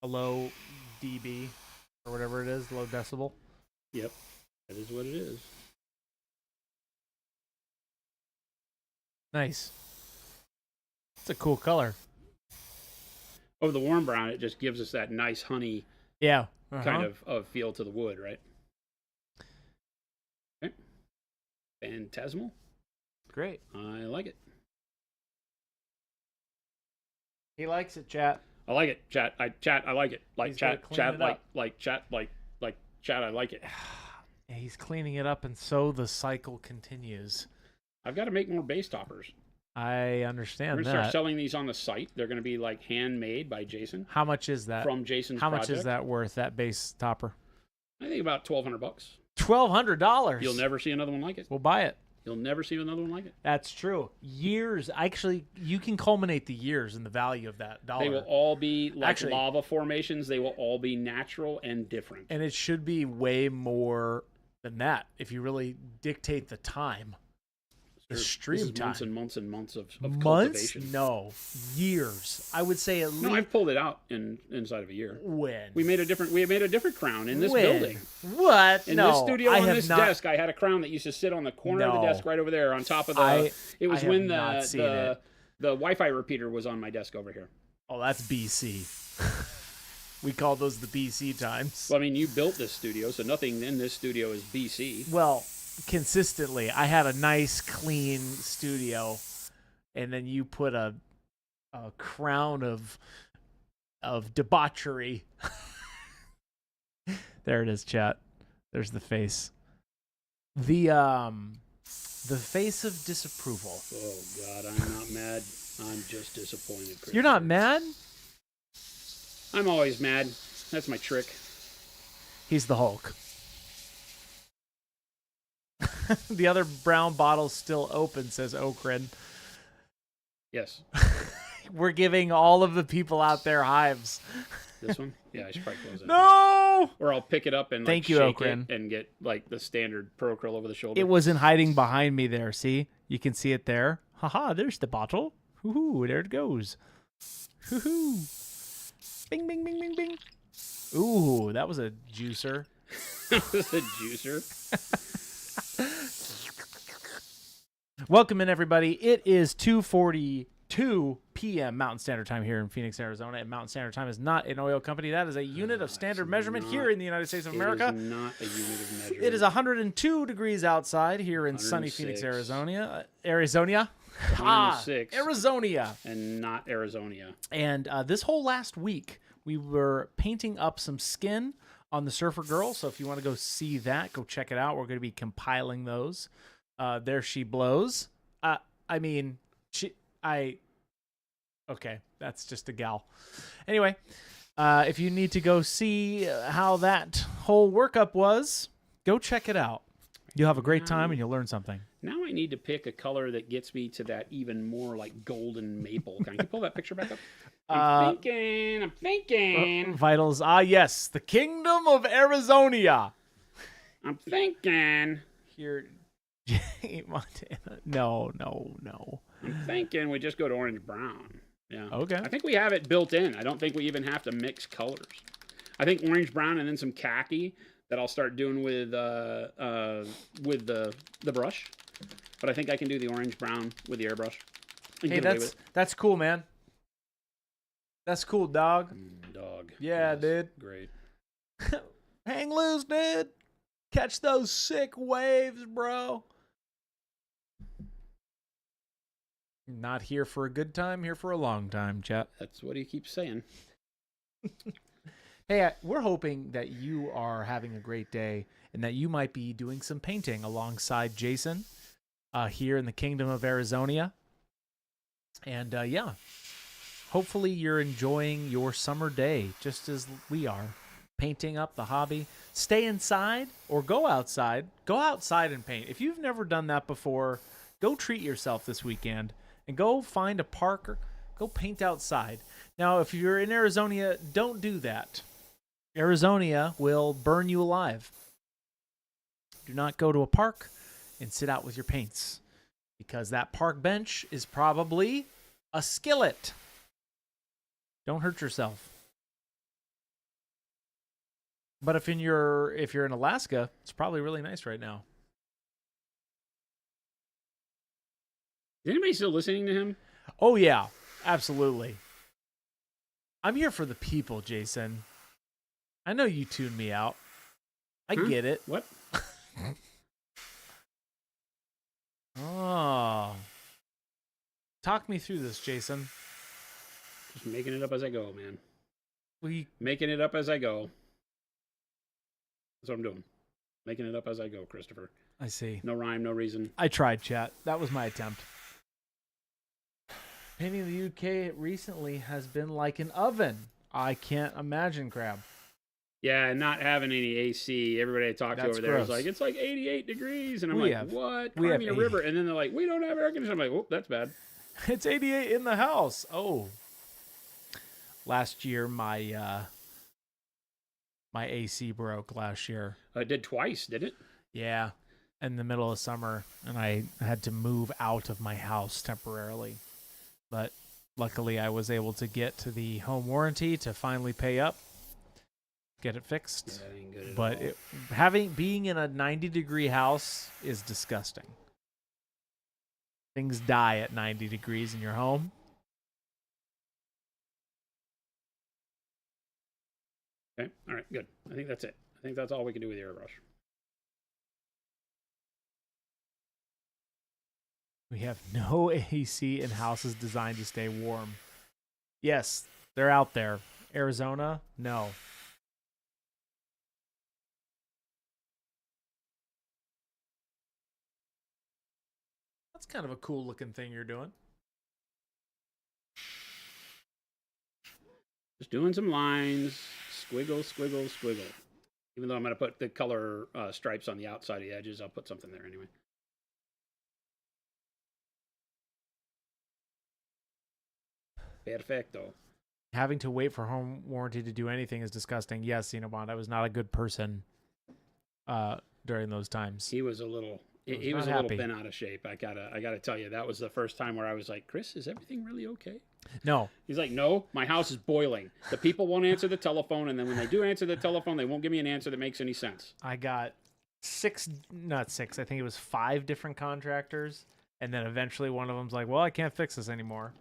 A low dB or whatever it is, low decibel. Yep, that is what it is. Nice. It's a cool color. Over the warm brown, it just gives us that nice honey kind of feel to the wood, right? Okay. Phantasmal. Great. I like it. He likes it, chat. I like it, chat. I like it. Like He's chat, clean chat, it like up. chat, like chat. I like it. Yeah, he's cleaning it up, and so the cycle continues. I've got to make more base toppers. I understand We're that. gonna start selling these on the site. They're gonna be like handmade by Jason. How much is that? From Jason's How project. much is that worth? That base topper? I think about $1,200. $1,200. You'll never see another one like it. We'll buy it. You'll never see another one like it. That's true. Years. Actually, you can culminate the years in the value of that dollar. They will all be like Actually, lava formations. They will all be natural and different. And it should be way more than that if you really dictate the time. The stream time. Months and months and months of Months? cultivation. No, years. I would say at least. No, I've pulled it out inside of a year. When? We made a different crown in this building. What? In no, this studio I on have this not... desk, I had a crown that used to sit on the corner of the desk right over there on top of the. It was when the Wi-Fi repeater was on my desk over here. Oh, that's BC. We call those the BC times. Well, I mean, you built this studio, so nothing in this studio is BC. Well, consistently, I had a nice, clean studio, and then you put a crown of debauchery. There it is, chat. There's the face. The face of disapproval. Oh God, I'm not mad. I'm just disappointed, Chris. You're not mad? I'm always mad. That's my trick. He's the Hulk. The other brown bottle's still open, says Okrin. Yes. We're giving all of the people out there hives. This one? Yeah, I should probably close it. No! Or I'll pick it up and Thank you, shake Okrin. it and get like the standard Pro Curl over the shoulder. It wasn't hiding behind me there, see? You can see it there. Haha, there's the bottle. Hoo-hoo, there it goes. Hoo-hoo. Bing, bing, bing, bing, bing. Ooh, that was a juicer. That was a juicer. Welcome in, everybody. It is 2:42 p.m. Mountain Standard Time here in Phoenix, Arizona. And Mountain Standard Time is not an oil company. That is a unit of standard measurement here in the United States of America. It is not a unit of measurement. It is 102 degrees outside here in sunny Phoenix, 106. Arizona. Arizona? 106. Arizona. And not Arizona. And this whole last week, we were painting up some skin on the Surfer Girl. So if you want to go see that, go check it out. We're going to be compiling those. There she blows. Okay, that's just a gal. Anyway, if you need to go see how that whole workup was, go check it out. You'll have a great time and you'll learn something. Now I need to pick a color that gets me to that even more like golden maple. Can you pull that picture back up? I'm thinking. Vitals. Ah, yes. The Kingdom of Arizona. I'm thinking. Here. Montana. No. I'm thinking we just go to orange brown. Yeah. Okay. I think we have it built in. I don't think we even have to mix colors. I think orange brown and then some khaki that I'll start doing with the brush. But I think I can do the orange brown with the airbrush. Hey, that's cool, man. That's cool, dog. Dog. Yeah, Yes. dude. Great. Hang loose, dude. Catch those sick waves, bro. Not here for a good time, here for a long time, chat. That's what he keeps saying. Hey, we're hoping that you are having a great day and that you might be doing some painting alongside Jason here in the Kingdom of Arizona. And yeah, hopefully you're enjoying your summer day just as we are. Painting up the hobby. Stay inside or go outside. Go outside and paint. If you've never done that before, go treat yourself this weekend and go find a park or go paint outside. Now, if you're in Arizona, don't do that. Arizona will burn you alive. Do not go to a park and sit out with your paints because that park bench is probably a skillet. Don't hurt yourself. But if you're in Alaska, it's probably really nice right now. Is anybody still listening to him? Oh yeah, absolutely. I'm here for the people, Jason. I know you tuned me out. I get it. What? Oh. Talk me through this, Jason. Just making it up as I go, man. We Making it up as I go. That's what I'm doing. Making it up as I go, Christopher. I see. No rhyme, no reason. I tried, chat. That was my attempt. Painting the UK recently has been like an oven. I can't imagine, Crab. Yeah, and not having any AC. Everybody I talked to That's over there is gross. like, it's like 88 degrees. And I'm We like, have- what? we Cry have me a 80. river. And then they're like, we don't have air conditioning. I'm like, oh, that's bad. It's 88 in the house. Oh. Last year, my AC broke last year. It did twice, did it? Yeah, in the middle of summer, and I had to move out of my house temporarily. But luckily, I was able to get to the home warranty to finally pay up, get it fixed. Yeah, that ain't good at But all. being in a 90-degree house is disgusting. Things die at 90 degrees in your home. Okay. All right. Good. I think that's it. I think that's all we can do with the airbrush. We have no AC in houses designed to stay warm. Yes, they're out there. Arizona, no. That's kind of a cool looking thing you're doing. Just doing some lines, squiggle, squiggle, squiggle. Even though I'm going to put the color stripes on the outside of the edges, I'll put something there anyway. Perfecto. Having to wait for home warranty to do anything is disgusting. Yes, Xenobond, I was not a good person during those times. He was a little... He was a little bent out of shape. I gotta tell you, that was the first time where I was like, Chris, is everything really okay? No. He's like, no, my house is boiling. The people won't answer the telephone, and then when they do answer the telephone, they won't give me an answer that makes any sense. I got not six, I think it was 5 different contractors, and then eventually one of them's like, well, I can't fix this anymore.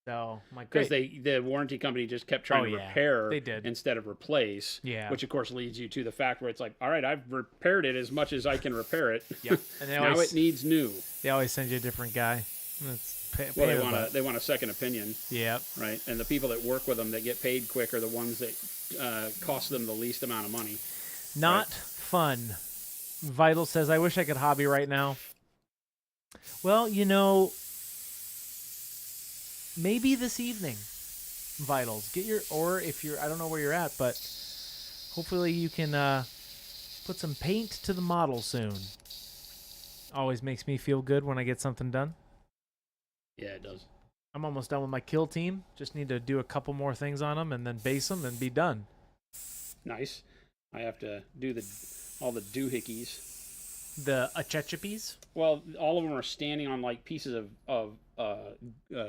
So I'm like, because the warranty company just kept trying to repair they did. Instead of replace. Yeah. Which of course leads you to the fact where it's like, all right, I've repaired it as much as I can repair it. Yep. And now it needs new. They always send you a different guy. They want a second opinion. Yep. Right. And the people that work with them that get paid quick are the ones that cost them the least amount of money. Not fun. Vital says, I wish I could hobby right now. Well, you know, maybe this evening, Vitals. Or if you're, I don't know where you're at, but hopefully you can put some paint to the model soon. Always makes me feel good when I get something done. Yeah, it does. I'm almost done with my kill team. Just need to do a couple more things on them and then base them and be done. Nice. I have to do all the doohickeys. The achechipes? Well, all of them are standing on like pieces of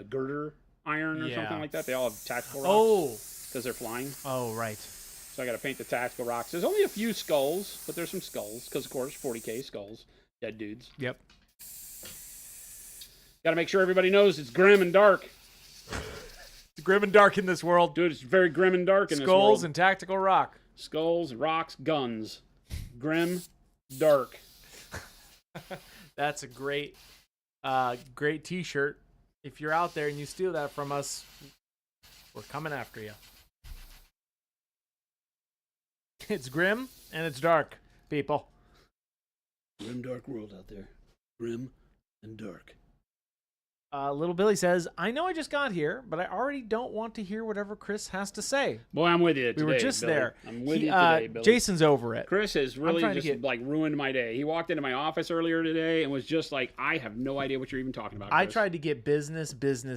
girder iron or something like that. They all have tactical rocks. Oh, because they're flying. Oh, right. So I got to paint the tactical rocks. There's only a few skulls, but there's some skulls because of course 40k skulls, dead dudes. Yep. Got to make sure everybody knows it's grim and dark. It's grim and dark in this world. Dude, it's very grim and dark in this world. Skulls and tactical rock. Skulls, rocks, guns. Grim, dark. That's a great t-shirt. If you're out there and you steal that from us, we're coming after you. It's grim and it's dark, people. Grim, dark world out there. Grim and dark. Little Billy says, I know I just got here, but I already don't want to hear whatever Chris has to say. Boy, I'm with you today, We were just Billy. there. I'm with you today, Billy. Jason's over it. Chris has really just like ruined my day. He walked into my office earlier today and was just like, I have no idea what you're even talking about, Chris. I tried to get business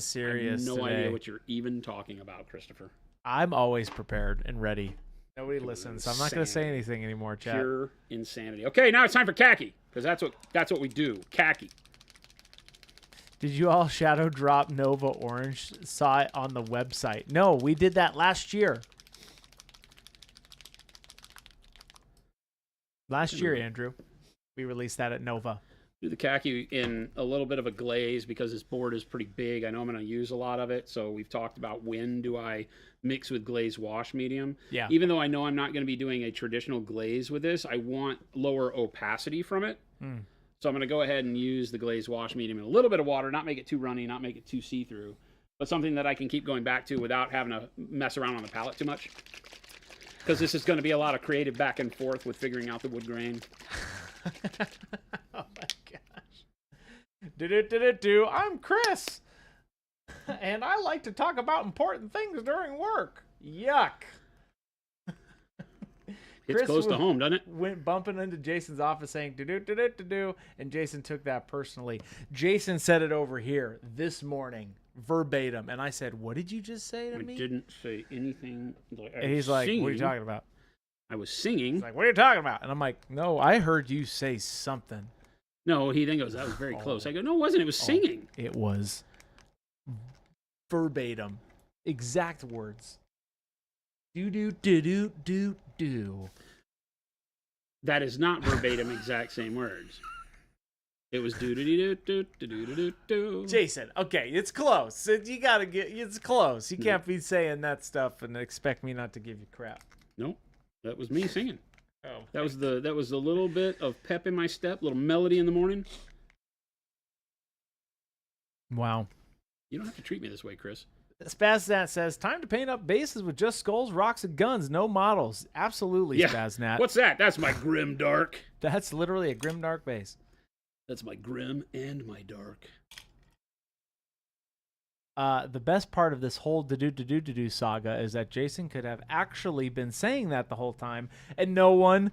serious I have no today. idea what you're even talking about, Christopher. I'm always prepared and ready. Nobody listens, so I'm not going to say anything anymore, chat. Pure insanity. Okay, now it's time for khaki, because that's what we do. Khaki. Did you all shadow drop Nova Orange? Saw it on the website. No, we did that last year. Last year, Andrew. We released that at Nova. Do the khaki in a little bit of a glaze because this board is pretty big. I know I'm going to use a lot of it, so we've talked about when do I mix with glaze wash medium. Yeah. Even though I know I'm not going to be doing a traditional glaze with this, I want lower opacity from it. So I'm going to go ahead and use the glaze wash medium in a little bit of water, not make it too runny, not make it too see-through, but something that I can keep going back to without having to mess around on the palette too much. Because this is going to be a lot of creative back and forth with figuring out the wood grain. Oh my gosh. I'm Chris. And I like to talk about important things during work. Yuck. It's close to home, doesn't it? Went bumping into Jason's office saying do, and Jason took that personally. Jason said it over here this morning, verbatim, and I said, "What did you just say to me?" I didn't say anything. And he's like, "What are you talking about?" I was singing. He's like, "What are you talking about?" And I'm like, "No, I heard you say something." No, he then goes, "That was very close." I go, "No, it wasn't. It was singing." It was verbatim, exact words. Do. That is not verbatim exact same words. It was do. Jason, okay, it's close. You gotta it's close. You can't be saying that stuff and expect me not to give you crap. Nope, that was me singing. Oh. That was the little bit of pep in my step, little melody in the morning. Wow. You don't have to treat me this way, Chris. Spaznat says, time to paint up bases with just skulls, rocks, and guns. No models. Absolutely, Yeah. Spaznat. What's that? That's my grim dark. That's literally a grim dark base. That's my grim and my dark. The best part of this whole do saga is that Jason could have actually been saying that the whole time, and no one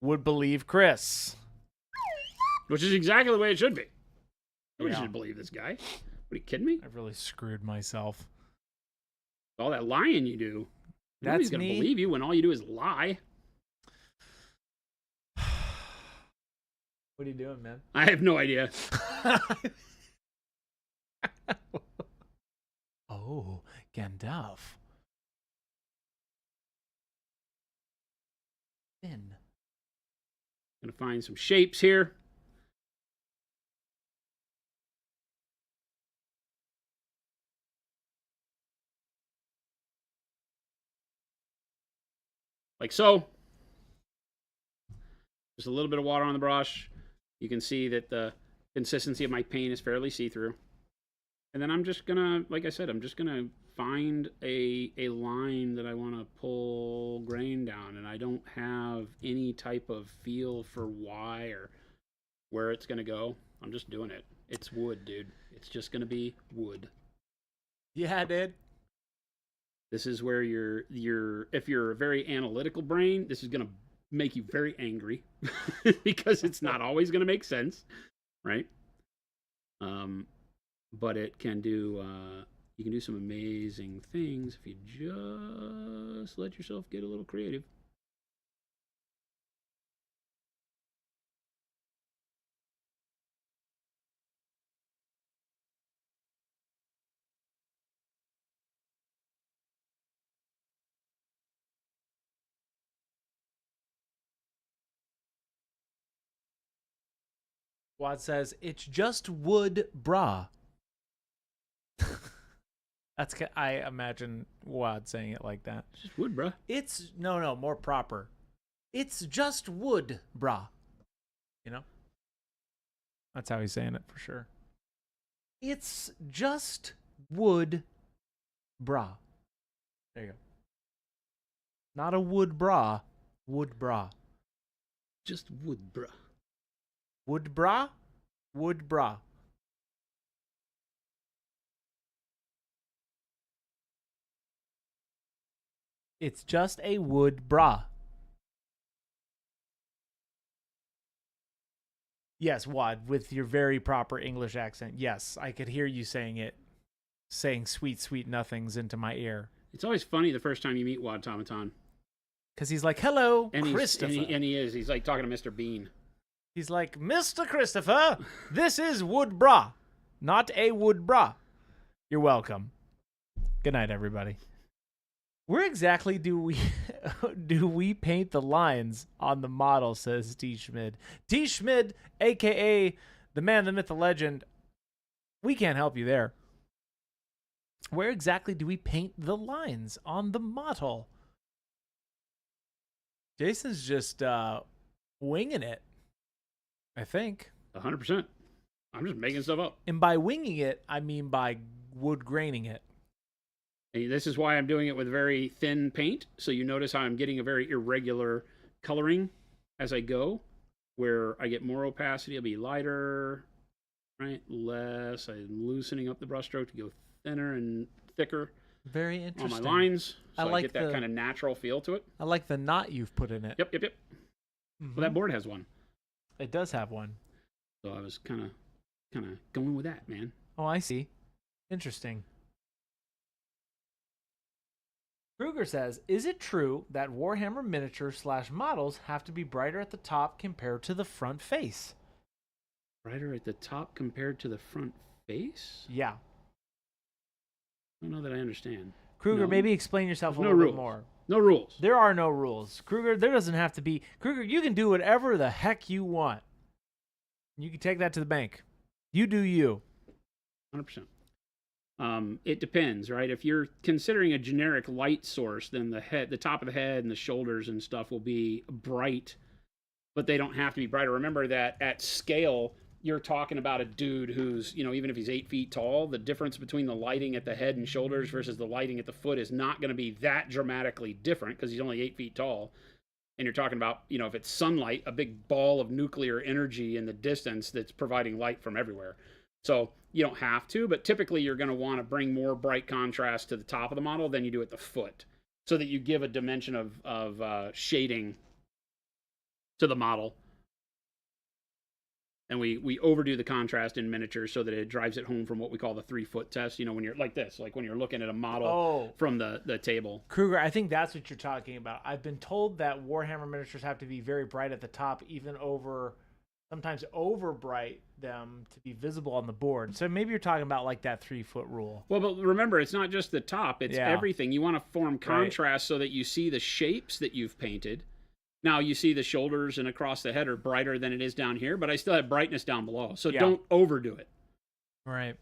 would believe Chris. Which is exactly the way it should be. Nobody Yeah. should believe this guy. What, are you kidding me? I've really screwed myself. All that lying you do. Nobody's That's going to me. believe you when all you do is lie. What are you doing, man? I have no idea. Oh, Gandalf. Thin. Gonna find some shapes here. Like so. Just a little bit of water on the brush. You can see that the consistency of my paint is fairly see-through. And then I'm just gonna, like I said, I'm just gonna find a line that I want to pull grain down, and I don't have any type of feel for why or where it's gonna go. I'm just doing it. It's wood, dude. It's just gonna be wood. Yeah, dude. This is where if you're a very analytical brain, this is gonna make you very angry because it's not always gonna make sense, right? But it can do, you can do some amazing things if you just let yourself get a little creative. Wad says, it's just wood, brah. I imagine Wad saying it like that. It's just wood, bruh. It's, no, more proper. It's just wood, brah. You know? That's how he's saying it for sure. It's just wood, brah. There you go. Not a wood bra, wood bra. Just wood, bruh. Wood bra, wood bra. It's just a wood bra. Yes, Wad, with your very proper English accent. Yes, I could hear you saying it, saying sweet, sweet nothings into my ear. It's always funny the first time you meet Wad Tomaton. Because he's like, hello, And Christopher. he's like talking to Mr. Bean. He's like, Mr. Christopher, this is wood bra, not a wood bra. You're welcome. Good night, everybody. Where exactly do we paint the lines on the model, says T. Schmid. T. Schmid, a.k.a. the man, the myth, the legend. We can't help you there. Where exactly do we paint the lines on the model? Jason's just winging it, I think. 100%. I'm just making stuff up. And by winging it, I mean by wood graining it. And this is why I'm doing it with very thin paint. So you notice how I'm getting a very irregular coloring as I go, where I get more opacity, it'll be lighter, right? Less. I'm loosening up the brushstroke to go thinner and thicker Very on interesting. my lines. So I like get that the- kind of natural feel to it. I like the knot you've put in it. Yep. Mhm. Well, that board has one. It does have one. So I was kind of going with that, man. Oh, I see. Interesting. Kruger says, is it true that Warhammer miniatures / models have to be brighter at the top compared to the front face? Brighter at the top compared to the front face? Yeah. I don't know that I understand. Kruger, No. maybe explain yourself There's a no little bit rules. more. No rules. There are no rules. Kruger, there doesn't have to be. Kruger, you can do whatever the heck you want. You can take that to the bank. You do you. 100%. It depends, right? If you're considering a generic light source, then the top of the head and the shoulders and stuff will be bright, but they don't have to be brighter. Remember that at scale, you're talking about a dude who's, even if he's 8 feet tall, the difference between the lighting at the head and shoulders versus the lighting at the foot is not going to be that dramatically different because he's only 8 feet tall. And you're talking about, if it's sunlight, a big ball of nuclear energy in the distance that's providing light from everywhere. So you don't have to, but typically you're going to want to bring more bright contrast to the top of the model than you do at the foot, so that you give a dimension of shading to the model. And we overdo the contrast in miniature so that it drives it home from what we call the 3-foot test. When you're like this, like when you're looking at a model from the table. Kruger, I think that's what you're talking about. I've been told that Warhammer miniatures have to be very bright at the top, even sometimes over bright them to be visible on the board. So maybe you're talking about like that 3-foot rule. Well, but remember, it's not just the top, it's everything. You want to form contrast so that you see the shapes that you've painted. Now you see the shoulders and across the head are brighter than it is down here, but I still have brightness down below. So don't overdo it. Right.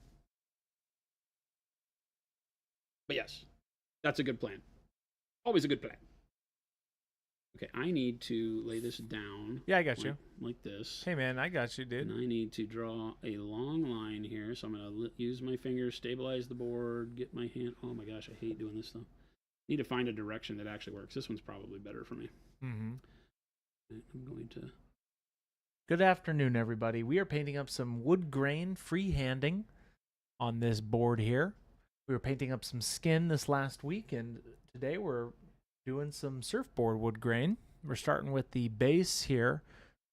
But yes, that's a good plan. Always a good plan. Okay, I need to lay this down. Yeah, I got you. Like this. Hey, man, I got you, dude. And I need to draw a long line here. So I'm going to use my fingers, stabilize the board, get my hand. Oh my gosh, I hate doing this stuff. Need to find a direction that actually works. This one's probably better for me. Mm-hmm. I'm going to... Good afternoon, everybody. We are painting up some wood grain freehanding on this board here. We were painting up some skin this last week, and today we're doing some surfboard wood grain. We're starting with the base here.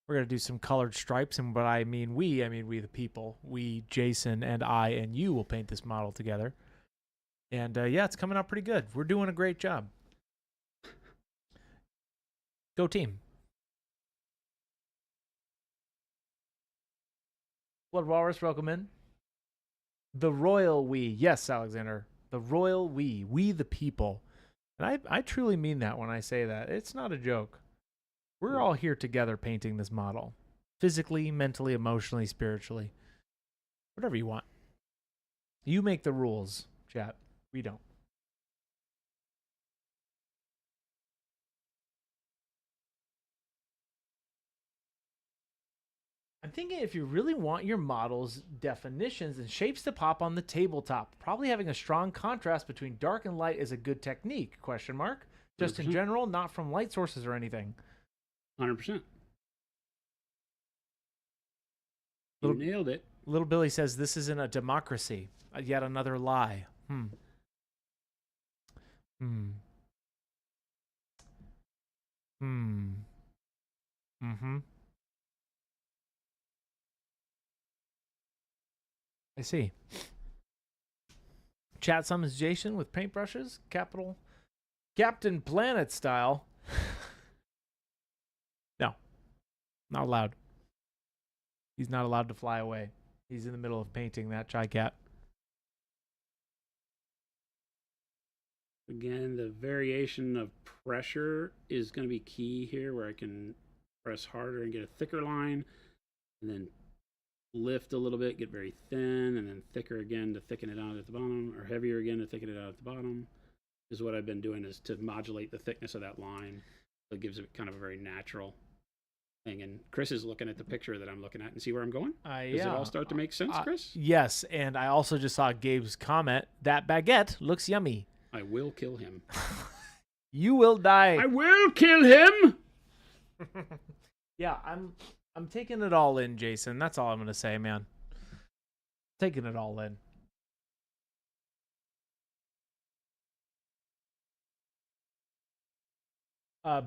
We're going to do some colored stripes, and I mean we the people. We, Jason, and I, and you will paint this model together. And yeah, it's coming out pretty good. We're doing a great job. Go team. Blood Walrus, welcome in. The royal we. Yes, Alexander. The royal we. We the people. And I truly mean that when I say that. It's not a joke. We're all here together painting this model. Physically, mentally, emotionally, spiritually. Whatever you want. You make the rules, chat. We don't. I'm thinking if you really want your model's definitions and shapes to pop on the tabletop, probably having a strong contrast between dark and light is a good technique, question mark. Just 100%. In general, not from light sources or anything. 100%. You nailed it. Little Billy says this isn't a democracy. Yet another lie. I see. Chat summons Jason with paintbrushes, Captain Planet style. No, not allowed. He's not allowed to fly away. He's in the middle of painting that Chai Cat. Again, the variation of pressure is going to be key here, where I can press harder and get a thicker line, and then lift a little bit, get very thin, and then thicker again to thicken it out at the bottom, or heavier again to thicken it out at the bottom. Is what I've been doing, is to modulate the thickness of that line. So it gives it kind of a very natural thing. And Chris is looking at the picture that I'm looking at and see where I'm going. Does it all start to make sense, Chris? Yes, and I also just saw Gabe's comment, that baguette looks yummy. I will kill him. You will die. I will kill him! Yeah, I'm taking it all in, Jason. That's all I'm going to say, man. Taking it all in.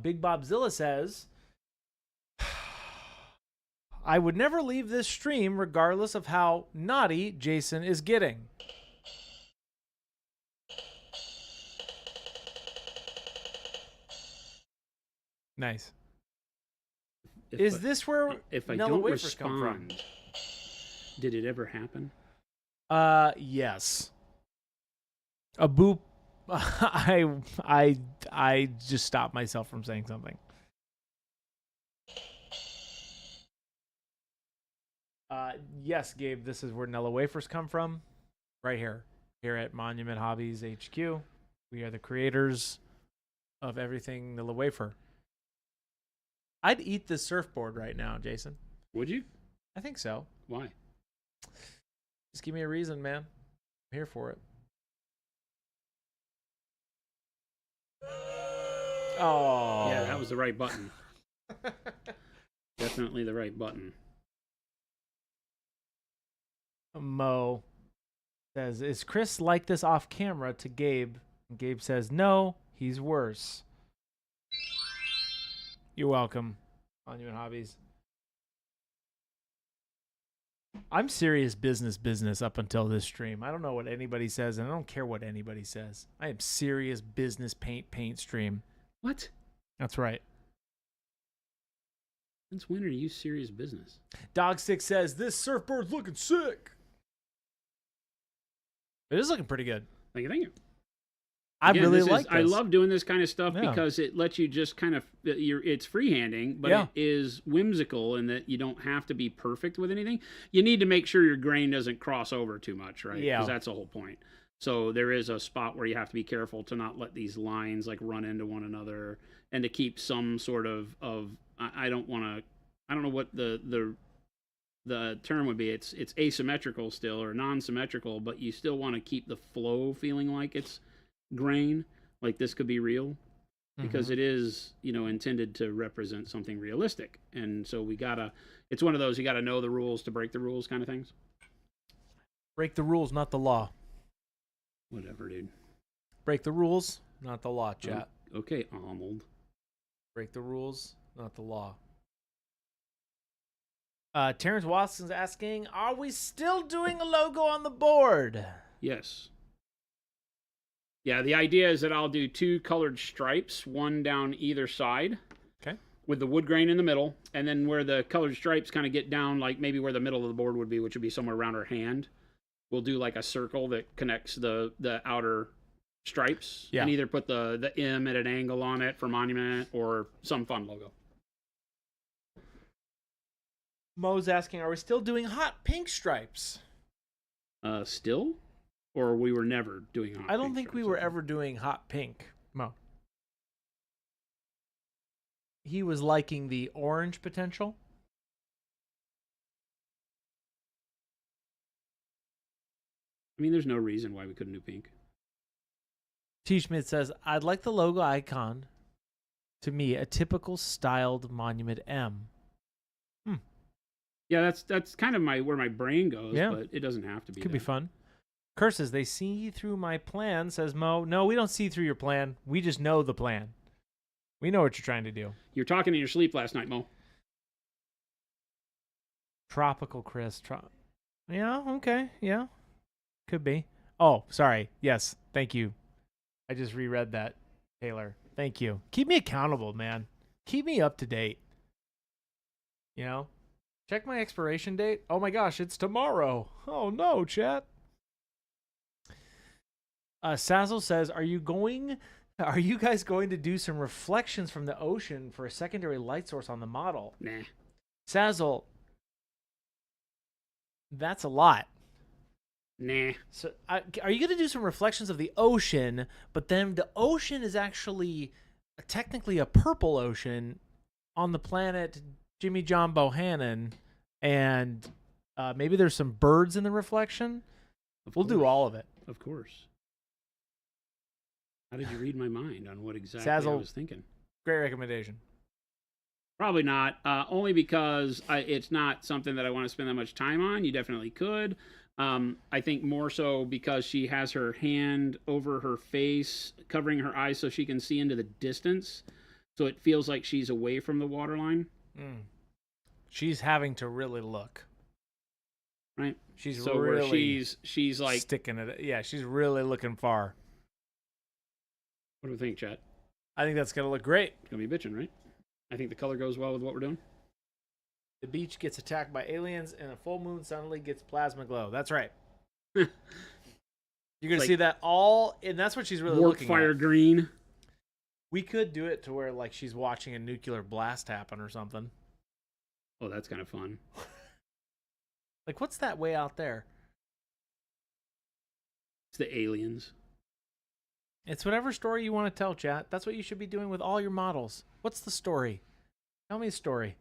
Big Bobzilla says, I would never leave this stream regardless of how naughty Jason is getting. Nice. Is this where if I vanilla don't wafers come from? respond, did it ever happen? Yes. A boop. I just stopped myself from saying something. Yes, Gabe, this is where Nella wafers come from. Right here. here at Monument Hobbies HQ. We are the creators of everything the wafer. I'd eat this surfboard right now, Jason. Would you? I think so. Why? Just give me a reason, man. I'm here for it. Oh. Yeah, that was the right button. Definitely the right button. Mo says, is Chris like this off camera to Gabe? And Gabe says, no, he's worse. You're welcome, Monument Hobbies. I'm serious business up until this stream. I don't know what anybody says, and I don't care what anybody says. I am serious business paint stream. What? That's right. Since when are you serious business? Dogstick says, this surfboard's looking sick. It is looking pretty good. Thank you. I Again, really like this. I love doing this kind of stuff Yeah. because it lets you just kind of, it's freehanding, but Yeah. it is whimsical in that you don't have to be perfect with anything. You need to make sure your grain doesn't cross over too much, right? Yeah. Because that's the whole point. So there is a spot where you have to be careful to not let these lines like run into one another and to keep some sort of I don't know what the term would be. It's asymmetrical still or non-symmetrical, but you still want to keep the flow feeling like it's grain, like this could be real, because it is, intended to represent something realistic. And so it's one of those, you gotta know the rules to break the rules kind of things. Break the rules, not the law. Whatever, dude. Break the rules, not the law, chat. Okay, Arnold. Break the rules, not the law. Terrence Watson's asking, are we still doing a logo on the board? Yes. Yeah, the idea is that I'll do 2 colored stripes, one down either side. Okay. With the wood grain in the middle, and then where the colored stripes kind of get down, like maybe where the middle of the board would be, which would be somewhere around her hand, we'll do like a circle that connects the outer stripes. Yeah. And either put the M at an angle on it for monument or some fun logo. Mo's asking, are we still doing hot pink stripes? Still? Or we were never doing hot I don't pink think we stripes, were okay. ever doing hot pink, Mo. He was liking the orange potential. I mean, there's no reason why we couldn't do pink. T. Schmidt says, I'd like the logo icon. To me, a typical styled Monument M. Yeah, that's kind of where my brain goes, Yeah. but it doesn't have to be. Could be fun. Curses, they see through my plan, says Mo. No, we don't see through your plan. We just know the plan. We know what you're trying to do. You're talking in your sleep last night, Mo. Tropical Chris. Yeah, okay. Yeah. Could be. Oh, sorry. Yes. Thank you. I just reread that, Taylor. Thank you. Keep me accountable, man. Keep me up to date. Check my expiration date. Oh my gosh, it's tomorrow. Oh no, chat. Sazzle says, are you guys going to do some reflections from the ocean for a secondary light source on the model? Nah. Sazzle, that's a lot. Nah. So, are you going to do some reflections of the ocean, but then the ocean is actually technically a purple ocean on the planet Jimmy John Bohannon, and maybe there's some birds in the reflection? We'll do all of it. Of course. How did you read my mind on what exactly Sazzle, I was thinking? Great recommendation. Probably not, only because it's not something that I want to spend that much time on. You definitely could. I think more so because she has her hand over her face, covering her eyes so she can see into the distance. So it feels like she's away from the waterline. She's having to really look. Right? She's so really where she's like sticking it. Yeah, she's really looking far. What do we think, chat? I think that's going to look great. It's going to be bitching, right? I think the color goes well with what we're doing. The beach gets attacked by aliens, and a full moon suddenly gets plasma glow. That's right. You're going to see that all, and that's what she's really warp looking fire at. green. We could do it to where like she's watching a nuclear blast happen or something. Oh, that's kind of fun. Like, what's that way out there? It's the aliens. It's whatever story you want to tell, chat. That's what you should be doing with all your models. What's the story? Tell me a story.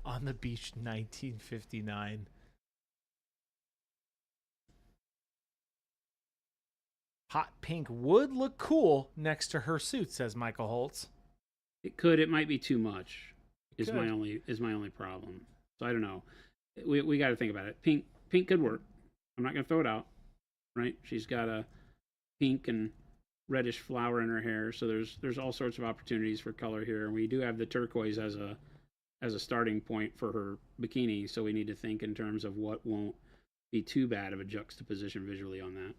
On the Beach 1959. Hot pink would look cool next to her suit, says Michael Holtz. It could. It might be too much. Is could. my only problem. So I don't know. We got to think about it. Pink could work. I'm not gonna throw it out. Right? She's got a pink and reddish flower in her hair, so there's all sorts of opportunities for color here. And we do have the turquoise as a starting point for her bikini, so we need to think in terms of what won't be too bad of a juxtaposition visually on that.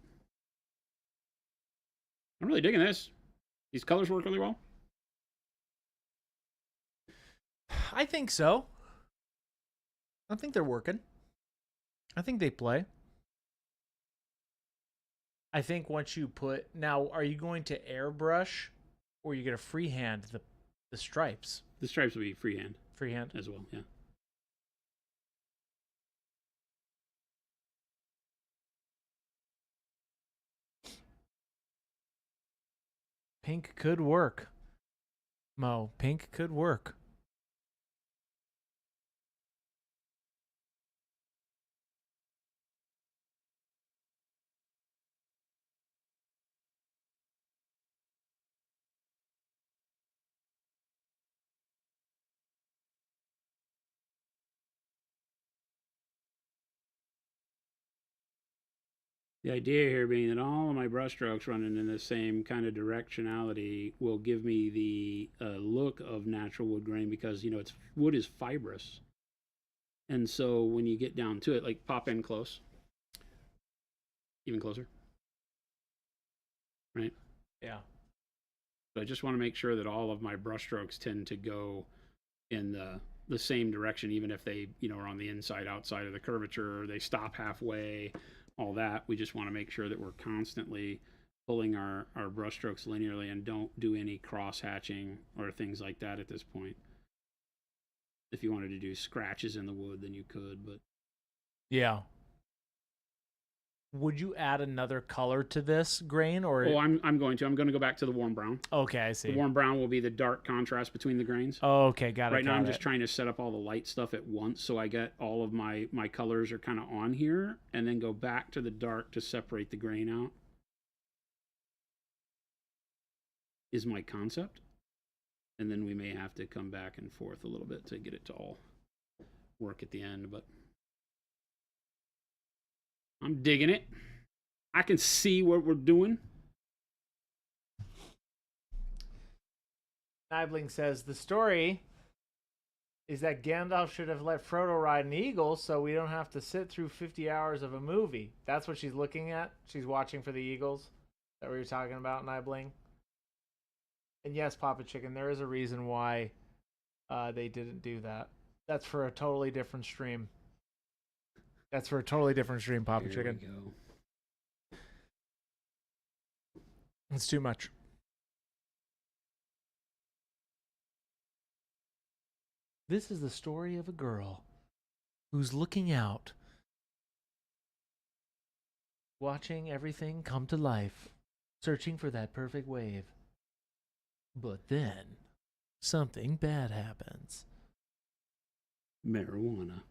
I'm really digging this. These colors work really well. I think so. I think they're working. I think they play. I think once you put... Now, are you going to airbrush or are you going to freehand the stripes? The stripes will be freehand. Freehand? As well, yeah. Pink could work. Mo, pink could work. The idea here being that all of my brush strokes running in the same kind of directionality will give me the look of natural wood grain because, wood is fibrous. And so when you get down to it, like pop in close, even closer, right? Yeah. So I just want to make sure that all of my brush strokes tend to go in the same direction, even if they, are on the inside, outside of the curvature, or they stop halfway. All that, we just want to make sure that we're constantly pulling our brush strokes linearly and don't do any cross hatching or things like that at this point. If you wanted to do scratches in the wood, then you could, but yeah. Would you add another color to this grain, or? Oh, I'm going to go back to the warm brown. Okay, I see. The warm brown will be the dark contrast between the grains. Oh, okay, got it. Right now, I'm just trying to set up all the light stuff at once, so I get all of my colors are kind of on here, and then go back to the dark to separate the grain out. Is my concept, and then we may have to come back and forth a little bit to get it to all work at the end, but I'm digging it. I can see what we're doing. Nibling says, the story is that Gandalf should have let Frodo ride an eagle so we don't have to sit through 50 hours of a movie. That's what she's looking at. She's watching for the eagles. Is that what you're talking about, Nibling? And yes, Papa Chicken, there is a reason why they didn't do that. That's for a totally different stream. That's for a totally different stream, Papa Chicken. We go. It's too much. This is the story of a girl who's looking out, watching everything come to life, searching for that perfect wave. But then, something bad happens. Marijuana.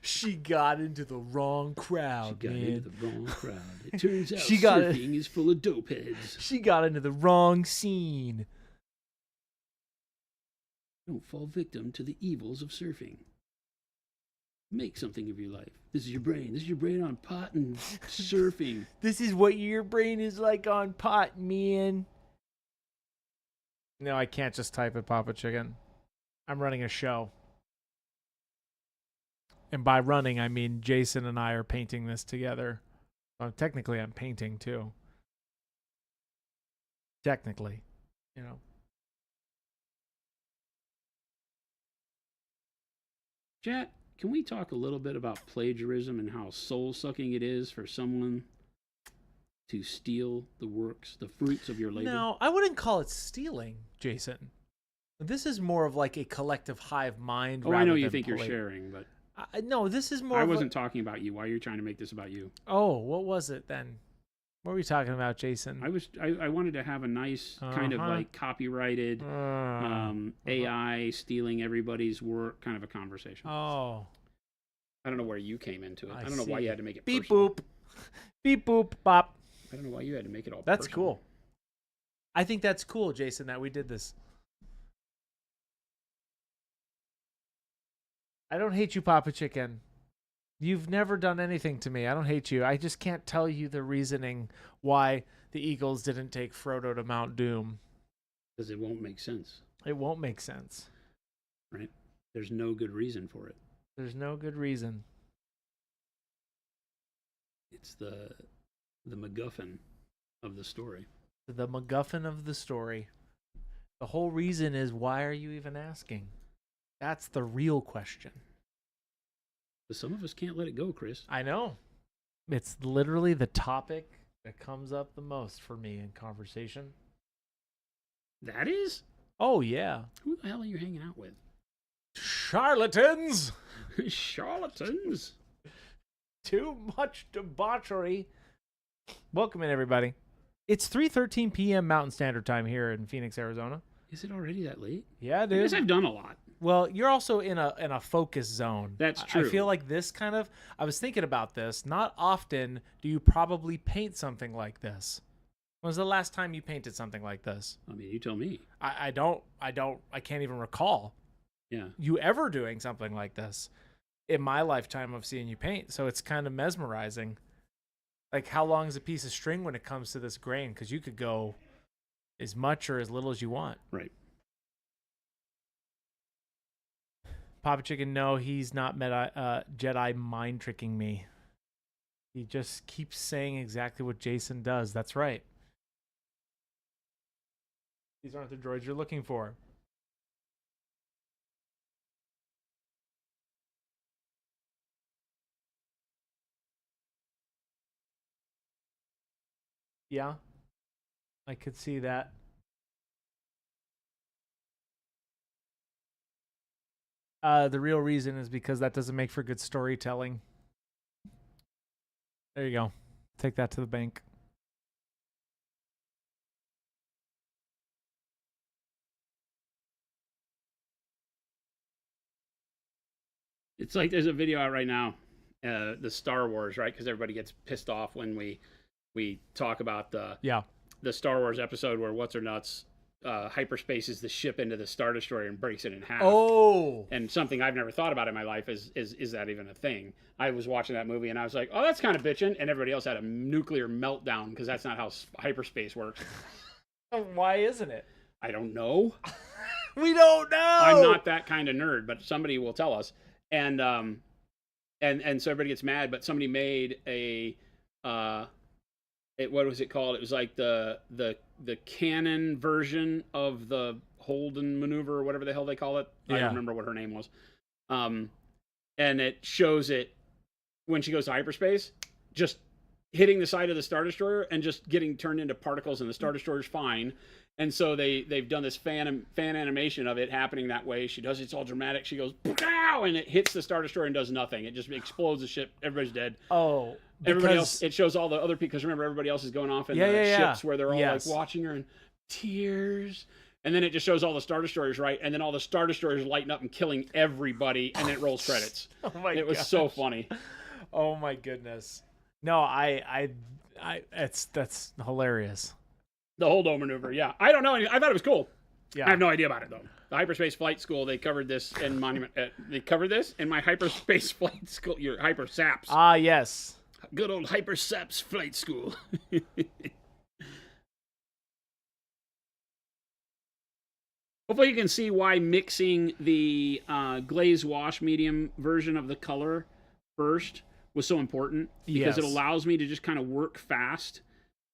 She got into the wrong crowd, She got man. into the wrong crowd. It turns out She got surfing is full of dope heads. She got into the wrong scene. Don't fall victim to the evils of surfing. Make something of your life. This is your brain. This is your brain on pot and surfing. This is what your brain is like on pot, man. No, I can't just type it, Papa Chicken. I'm running a show. And by running, I mean Jason and I are painting this together. Well, technically, I'm painting too. Technically, you know. Jet, can we talk a little bit about plagiarism and how soul-sucking it is for someone to steal the works, the fruits of your labor? No, I wouldn't call it stealing, Jason. This is more of like a collective hive mind. Oh, I know you think you're sharing, but no, this is more. I wasn't talking about you. Why are you trying to make this about you? Oh, what was it then? What were we talking about, Jason? I wanted to have a nice kind of like copyrighted AI stealing everybody's work kind of a conversation. Oh. I don't know where you came into it. I don't know why you had to make it beep personal. boop. Beep boop bop. I don't know why you had to make it all That's personal. cool. I think that's cool, Jason, that we did this. I don't hate you, Papa Chicken. You've never done anything to me. I don't hate you. I just can't tell you the reasoning why the Eagles didn't take Frodo to Mount Doom. Because it won't make sense. It won't make sense. Right? There's no good reason for it. There's no good reason. It's the MacGuffin of the story. The MacGuffin of the story. The whole reason is, why are you even asking? That's the real question. But some of us can't let it go, Chris. I know. It's literally the topic that comes up the most for me in conversation. That is? Oh, yeah. Who the hell are you hanging out with? Charlatans! Charlatans! Too much debauchery. Welcome in, everybody. It's 3:13 p.m. Mountain Standard Time here in Phoenix, Arizona. Is it already that late? Yeah, I dude. guess I've done a lot. Well, you're also in a focus zone. That's true. I feel like this kind of, I was thinking about this. Not often do you probably paint something like this. When was the last time you painted something like this? I mean, you tell me. I can't even recall Yeah. you ever doing something like this in my lifetime of seeing you paint. So it's kind of mesmerizing. Like, how long is a piece of string when it comes to this grain? Because you could go as much or as little as you want. Right. Papa Chicken, no, he's not Jedi mind tricking me. He just keeps saying exactly what Jason does. That's right. These aren't the droids you're looking for. Yeah, I could see that. The real reason is because that doesn't make for good storytelling. There you go. Take that to the bank. It's like there's a video out right now, the Star Wars, right? Because everybody gets pissed off when we talk about the Star Wars episode where what's her nuts hyperspaces the ship into the Star Destroyer and breaks it in half. Oh, and something I've never thought about in my life is that even a thing? I was watching that movie and I was like, oh, that's kind of bitching, and everybody else had a nuclear meltdown because that's not how hyperspace works. why isn't it? I don't know. We don't know. I'm not that kind of nerd, but somebody will tell us. And so everybody gets mad, but somebody made a what was it called? It was like the canon version of the Holden maneuver or whatever the hell they call it. I don't remember what her name was. And it shows it when she goes to hyperspace, just hitting the side of the Star Destroyer and just getting turned into particles, and the Star Destroyer's fine. And so they've done this fan animation of it happening that way. She does it's all dramatic. She goes, pow, and it hits the Star Destroyer and does nothing. It just explodes the ship. Everybody's dead. Oh, everybody else. It shows all the other people, because remember, everybody else is going off in the ships where they're all like watching her in tears. And then it just shows all the Star Destroyers, right? And then all the Star Destroyers lighting up and killing everybody, and then it rolls credits. Oh my! It was so funny. Oh my goodness! No, that's hilarious. The Holdo maneuver, yeah. I don't know. I thought it was cool. Yeah. I have no idea about it, though. The Hyperspace Flight School, they covered this in Monument. They covered this in my Hyperspace Flight School. Your Hyper Saps. Ah, yes. Good old Hyper Saps Flight School. Hopefully you can see why mixing the glaze wash medium version of the color first was so important. Because it allows me to just kind of work fast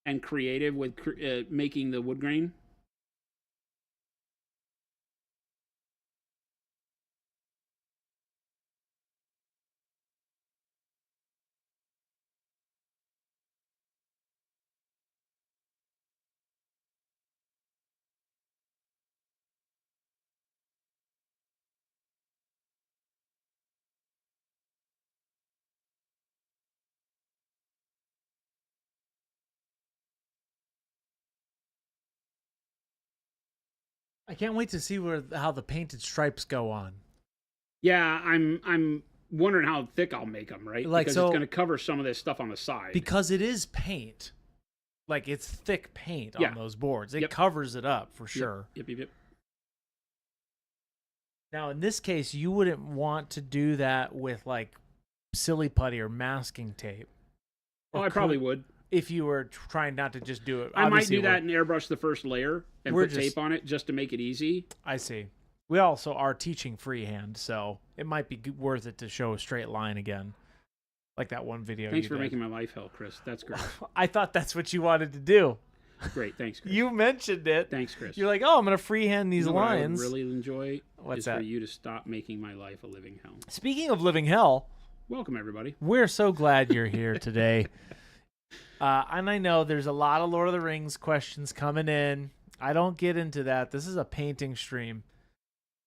and creative with making the wood grain. I can't wait to see how the painted stripes go on. Yeah, I'm wondering how thick I'll make them, right? Like, because so- it's going to cover some of this stuff on the side. Because it is paint. Like, it's thick paint on those boards. It covers it up for sure. Yep. Now, in this case, you wouldn't want to do that with, like, silly putty or masking tape. Oh, I probably would. If you were trying not to just do it. I might do that and airbrush the first layer and We're put tape on it just to make it easy. I see. We also are teaching freehand, so it might be worth it to show a straight line again. Like that one video Thanks you for did. making my life hell, Chris. That's great. I thought that's what you wanted to do. Great, thanks, Chris. You mentioned it. Thanks, Chris. You're like, oh, I'm going to freehand these You know what lines. I would really enjoy What's is that? for you to stop making my life a living hell. Speaking of living hell, Welcome, everybody. we're so glad you're here today. And I know there's a lot of Lord of the Rings questions coming in. I don't get into that. This is a painting stream.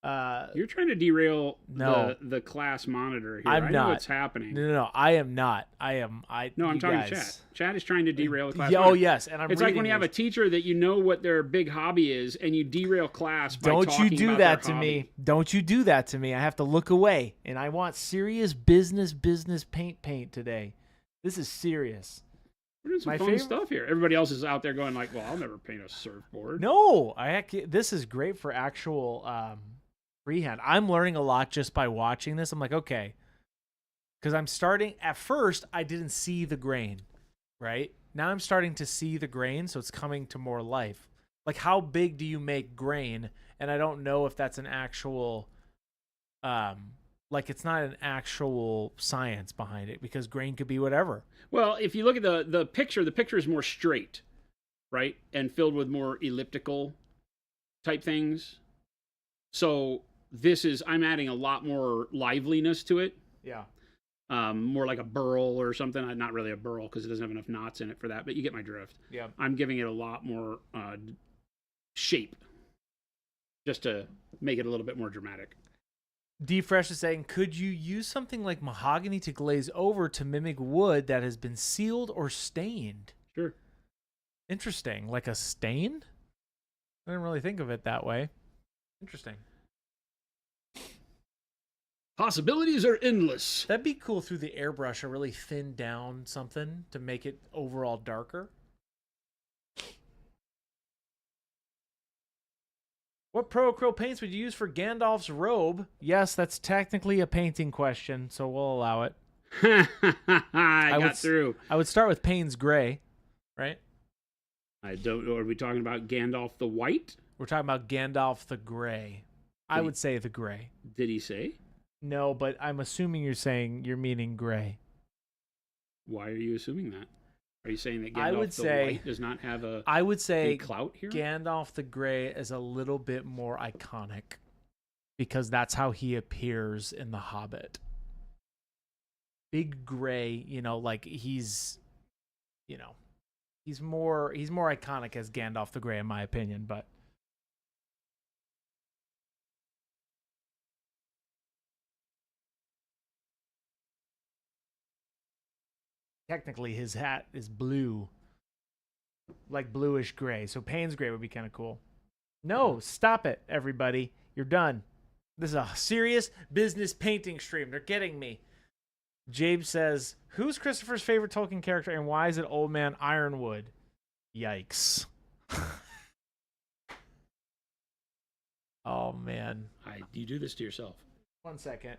You're trying to derail No. the class monitor here. I'm I not. know what's happening. No, I am not. No, I'm you talking guys. to Chad. Chad is trying to derail the class Yeah, monitor. oh, yes. And I'm It's like when reading you have a these. teacher that you know what their big hobby is, and you derail class by Don't you talking do about that their to me. hobby. Don't you do that to me. I have to look away. And I want serious business paint today. This is serious. We're doing some My fun favorite- stuff here. Everybody else is out there going like, well, I'll never paint a surfboard. No, this is great for actual freehand. I'm learning a lot just by watching this. I'm like, okay. Because I'm starting, at first, I didn't see the grain, right? Now I'm starting to see the grain, so it's coming to more life. Like, how big do you make grain? And I don't know if that's an actual, like, it's not an actual science behind it, because grain could be whatever. Well, if you look at the picture is more straight, right? And filled with more elliptical type things. So I'm adding a lot more liveliness to it. Yeah. More like a burl or something. Not really a burl because it doesn't have enough knots in it for that, but you get my drift. Yeah. I'm giving it a lot more shape just to make it a little bit more dramatic. D-Fresh is saying, could you use something like mahogany to glaze over to mimic wood that has been sealed or stained? Sure. Interesting. Like a stain? I didn't really think of it that way. Interesting. Possibilities are endless. That'd be cool through the airbrush, or really thin down something to make it overall darker. What Pro Acryl paints would you use for Gandalf's robe? Yes, that's technically a painting question, so we'll allow it. I got through. I would start with Payne's Gray, right? I don't know. Are we talking about Gandalf the White? We're talking about Gandalf the Gray. I would say the Gray. Did he say? No, but I'm assuming you're meaning gray. Why are you assuming that? Are you saying that I would Gandalf the say- White does not have a I would say clout here? Gandalf the Gray is a little bit more iconic because that's how he appears in The Hobbit. Big gray, like he's more iconic as Gandalf the Gray in my opinion, but technically his hat is blue. Like bluish gray. So Payne's Gray would be kind of cool. No, stop it, everybody. You're done. This is a serious business painting stream. They're getting me. Jabe says, who's Christopher's favorite Tolkien character and why is it Old Man Ironwood? Yikes. Oh, man. You do this to yourself. 1 second.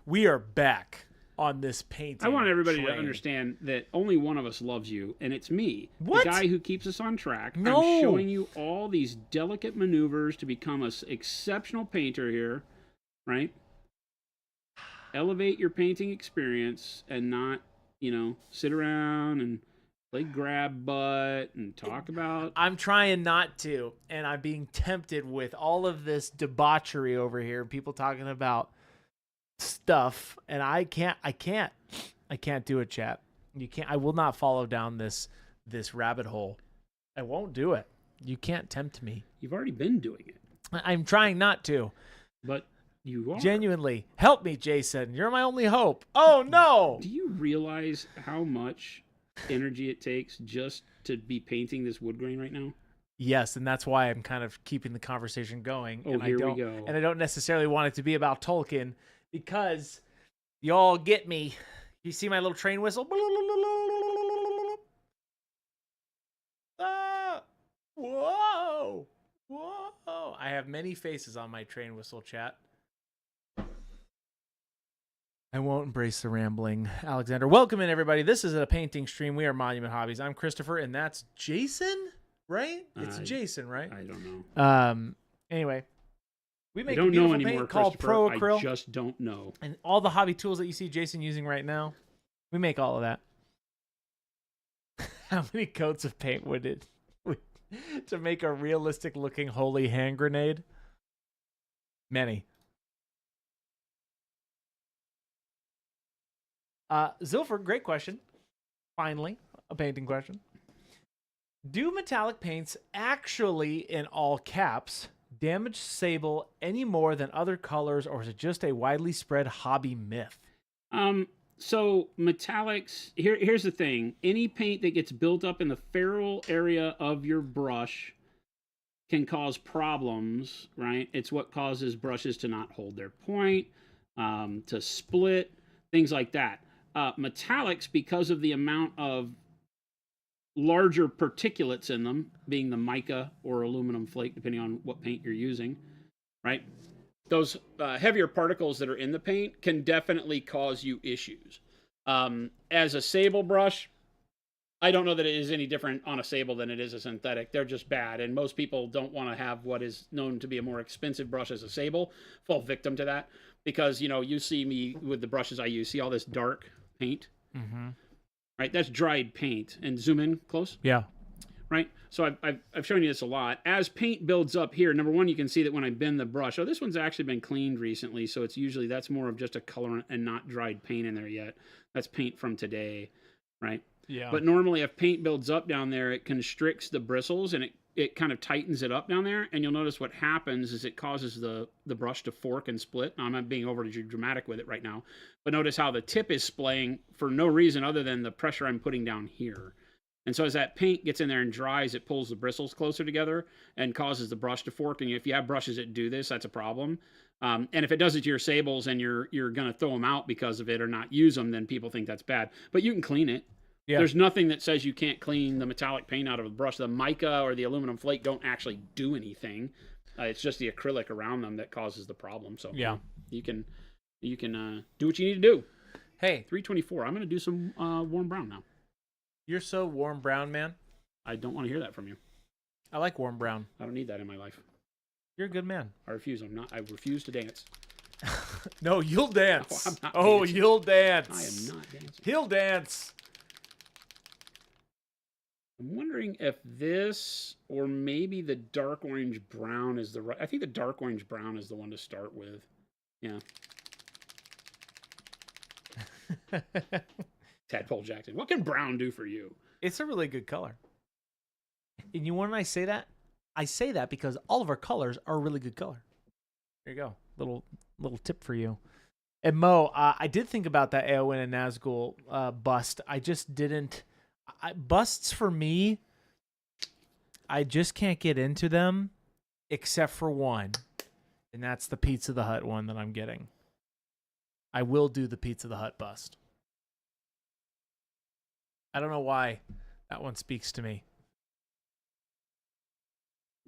We are back on this painting. I want everybody to train. understand that only one of us loves you, and it's me. What? The guy who keeps us on track. No. I'm showing you all these delicate maneuvers to become an exceptional painter here, right? Elevate your painting experience and not, sit around and play grab butt and talk about... I'm trying not to, and I'm being tempted with all of this debauchery over here. People talking about stuff, and I can't do it, chat. You can't. I will not follow down this rabbit hole. I won't do it. You can't tempt me. You've already been doing it, I'm trying not to. but you are. Genuinely, help me, Jason. You're my only hope. Oh no! Do you realize how much energy it takes just to be painting this wood grain right now? Yes, and that's why I'm kind of keeping the conversation going. Oh, and here I don't, we go. And I don't necessarily want it to be about Tolkien because y'all get me. You see my little train whistle? Ah, whoa! Whoa! I have many faces on my train whistle, chat. I won't embrace the rambling. Alexander, welcome in, everybody. This is a painting stream. We are Monument Hobbies. I'm Christopher, and that's Jason, right? It's Jason, right? I don't know. Anyway, we make I don't a beautiful know anymore, paint called Pro Christopher. Acryl. I just don't know. And all the hobby tools that you see Jason using right now, we make all of that. How many coats of paint would it to make a realistic looking holy hand grenade? Many. Zilfer, great question. Finally, a painting question. Do metallic paints actually, in all caps, damage sable any more than other colors, or is it just a widely spread hobby myth? So metallics, here's the thing. Any paint that gets built up in the ferrule area of your brush can cause problems, right? It's what causes brushes to not hold their point, to split, things like that. Metallics, because of the amount of larger particulates in them, being the mica or aluminum flake, depending on what paint you're using, right? Those heavier particles that are in the paint can definitely cause you issues. As a sable brush, I don't know that it is any different on a sable than it is a synthetic. They're just bad, and most people don't want to have what is known to be a more expensive brush as a sable fall victim to that, because, you know, you see me with the brushes I use, see all this dark paint? Mm-hmm. Right? That's dried paint. And zoom in close. Yeah. Right? So I've shown you this a lot. As paint builds up here, number one, you can see that when I bend the brush, oh, this one's actually been cleaned recently, so it's usually, that's more of just a colorant and not dried paint in there yet. That's paint from today, right? Yeah. But normally if paint builds up down there, it constricts the bristles and it kind of tightens it up down there. And you'll notice what happens is it causes the brush to fork and split. Now, I'm not being overly dramatic with it right now, but notice how the tip is splaying for no reason other than the pressure I'm putting down here. And so as that paint gets in there and dries, it pulls the bristles closer together and causes the brush to fork. And if you have brushes that do this, that's a problem. And if it does it to your sables and you're going to throw them out because of it or not use them, then people think that's bad. But you can clean it. Yeah. There's nothing that says you can't clean the metallic paint out of a brush. The mica or the aluminum flake don't actually do anything. It's just the acrylic around them that causes the problem. So yeah, you can do what you need to do. Hey, 324. I'm going to do some warm brown now. You're so warm brown, man. I don't want to hear that from you. I like warm brown. I don't need that in my life. You're a good man. I refuse. I refuse to dance. No, you'll dance. No, I'm not dancing. You'll dance. I am not dancing. He'll dance. I'm wondering if this or maybe the dark orange brown is the right. I think the dark orange brown is the one to start with. Yeah. Tadpole Jackson. What can brown do for you? It's a really good color. And you want when I say that? I say that because all of our colors are a really good color. There you go. Little tip for you. And Mo, I did think about that Eowyn and Nazgul bust. I just didn't. Busts for me, I just can't get into them except for one. And that's the Pizza the Hut one that I'm getting. I will do the Pizza the Hut bust. I don't know why that one speaks to me.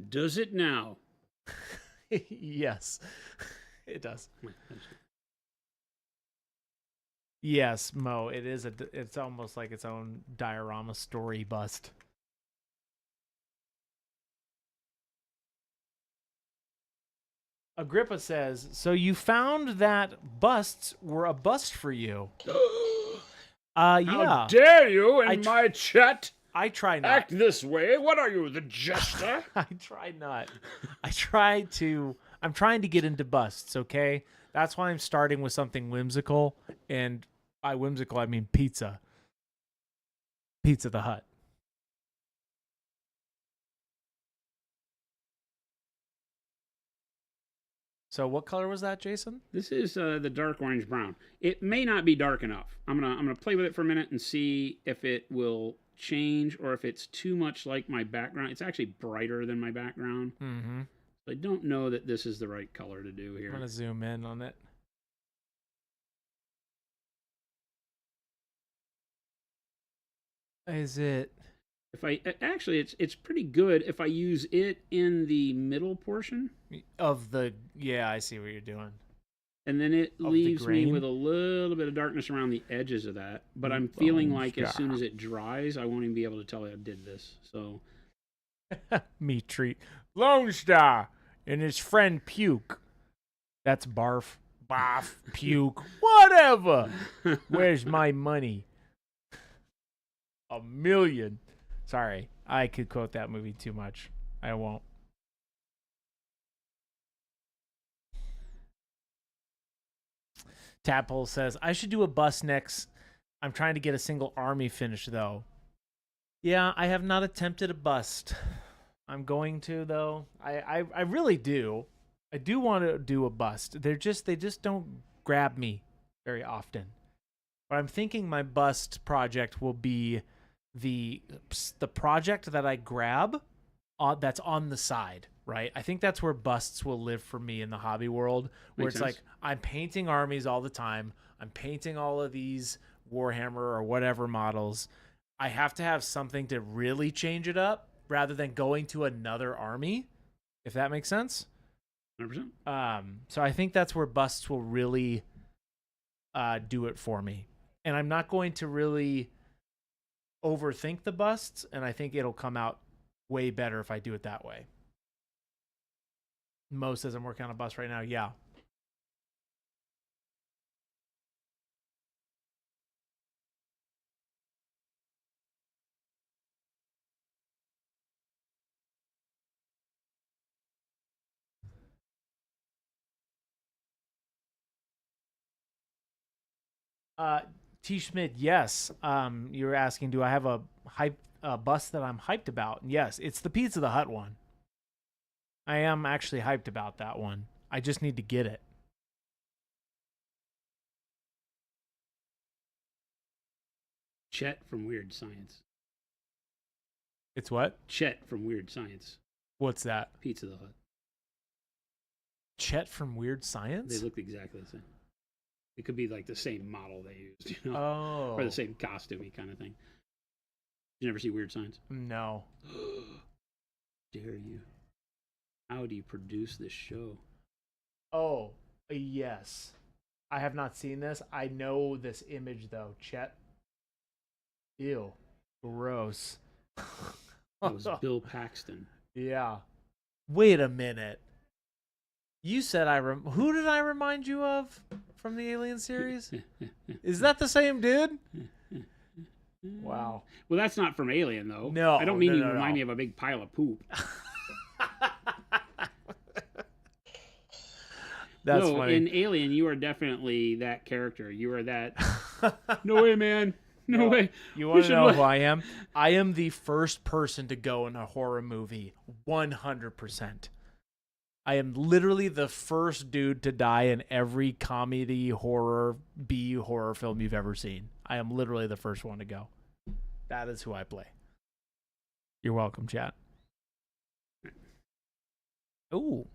Does it now? Yes, it does. Yes, Mo, it is it's almost like its own diorama story bust. Agrippa says, so you found that busts were a bust for you. Yeah. How dare you in my chat I try not. act this way? What are you, the jester? I try not. I'm trying to get into busts, okay? That's why I'm starting with something whimsical, and by whimsical I mean pizza. Pizza the Hut. So what color was that, Jason? This is the dark orange brown. It may not be dark enough. I'm gonna play with it for a minute and see if it will change or if it's too much like my background. It's actually brighter than my background. Mm-hmm. I don't know that this is the right color to do here. I'm going to zoom in on it. Is it? If I actually, it's pretty good if I use it in the middle portion Of the, yeah, I see what you're doing. and then it Of the leaves me grain? with a little bit of darkness around the edges of that. But I'm feeling like as soon as it dries, I won't even be able to tell I did this. So Me treat. Lone Star and his friend Puke. That's barf. Barf. Puke. Whatever. Where's my money? $1 million. Sorry, I could quote that movie too much. I won't. Tadpole says, I should do a bust next. I'm trying to get a single army finished, though. Yeah, I have not attempted a bust. I'm going to, though. I really do. I do want to do a bust. They just don't grab me very often. But I'm thinking my bust project will be the project that I grab that's on the side, right? I think that's where busts will live for me in the hobby world, where Makes it's sense. like I'm painting armies all the time. I'm painting all of these Warhammer or whatever models. I have to have something to really change it up rather than going to another army, if that makes sense. 100%. So I think that's where busts will really do it for me. And I'm not going to really overthink the busts, and I think it'll come out way better if I do it that way. Mo says I'm working on a bust right now. Yeah. T. Schmidt, yes. You're asking, do I have a bust that I'm hyped about? Yes, it's the Pizza the Hut one. I am actually hyped about that one. I just need to get it. Chet from Weird Science. It's what? Chet from Weird Science. What's that? Pizza the Hut. Chet from Weird Science? They looked exactly the same. It could be like the same model they used, you know, Oh. or the same costumey kind of thing. You never see Weird Science? No. Dare you? How do you produce this show? Oh, yes. I have not seen this. I know this image, though. Chet. Ew. Gross. That was Bill Paxton. Yeah. Wait a minute. You said who did I remind you of from the Alien series? Is that the same dude? Wow. Well, that's not from Alien, though. No, I don't mean you no. remind me of a big pile of poop. That's no, funny. in Alien, you are definitely that character. You are that. No way, man. No way. You want to should know let- who I am? I am the first person to go in a horror movie. 100%. I am literally the first dude to die in every comedy, horror, B horror film you've ever seen. I am literally the first one to go. That is who I play. You're welcome, chat. Ooh.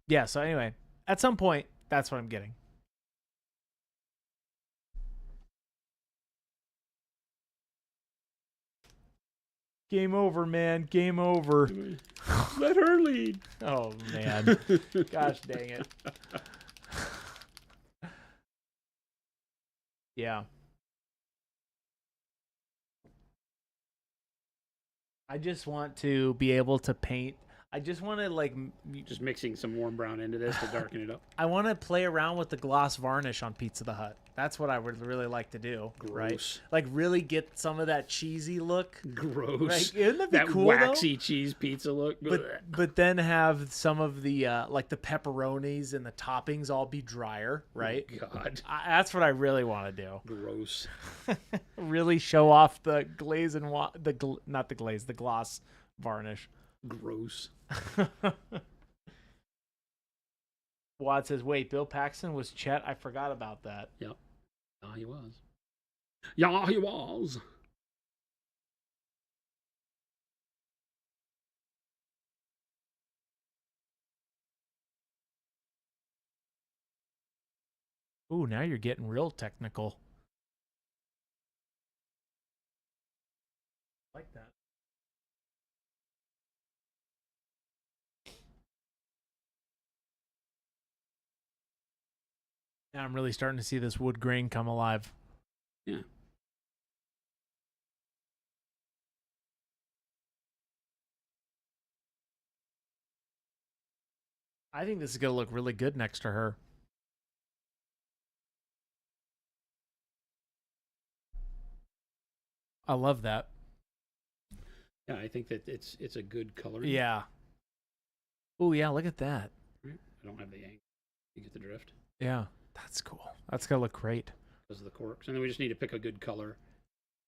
Yeah, so anyway, at some point, that's what I'm getting. Game over, man. Game over. Let her lead. Oh, man. Gosh dang it. Yeah. I just want to be able to paint. I just want to Just mixing some warm brown into this to darken it up. I want to play around with the gloss varnish on Pizza the Hut. That's what I would really like to do. Gross. Right? Like really get some of that cheesy look. Gross. Like, isn't that be that cool, waxy cheese pizza look. But then have some of the like the pepperonis and the toppings all be drier, right? Oh, God. That's what I really want to do. Gross. Really show off the glaze and not the glaze, the gloss varnish. Gross. Wad says, "Wait, Bill Paxton was Chet? I forgot about that." Yep. Yeah, he was. Yeah, he was. Ooh, now you're getting real technical. Like that. Now I'm really starting to see this wood grain come alive. Yeah. I think this is going to look really good next to her. I love that. Yeah, I think that it's a good color. Yeah. Oh, yeah, look at that. Right? I don't have the angle. You get the drift? Yeah, that's cool. That's going to look great. Because of the corks. And then we just need to pick a good color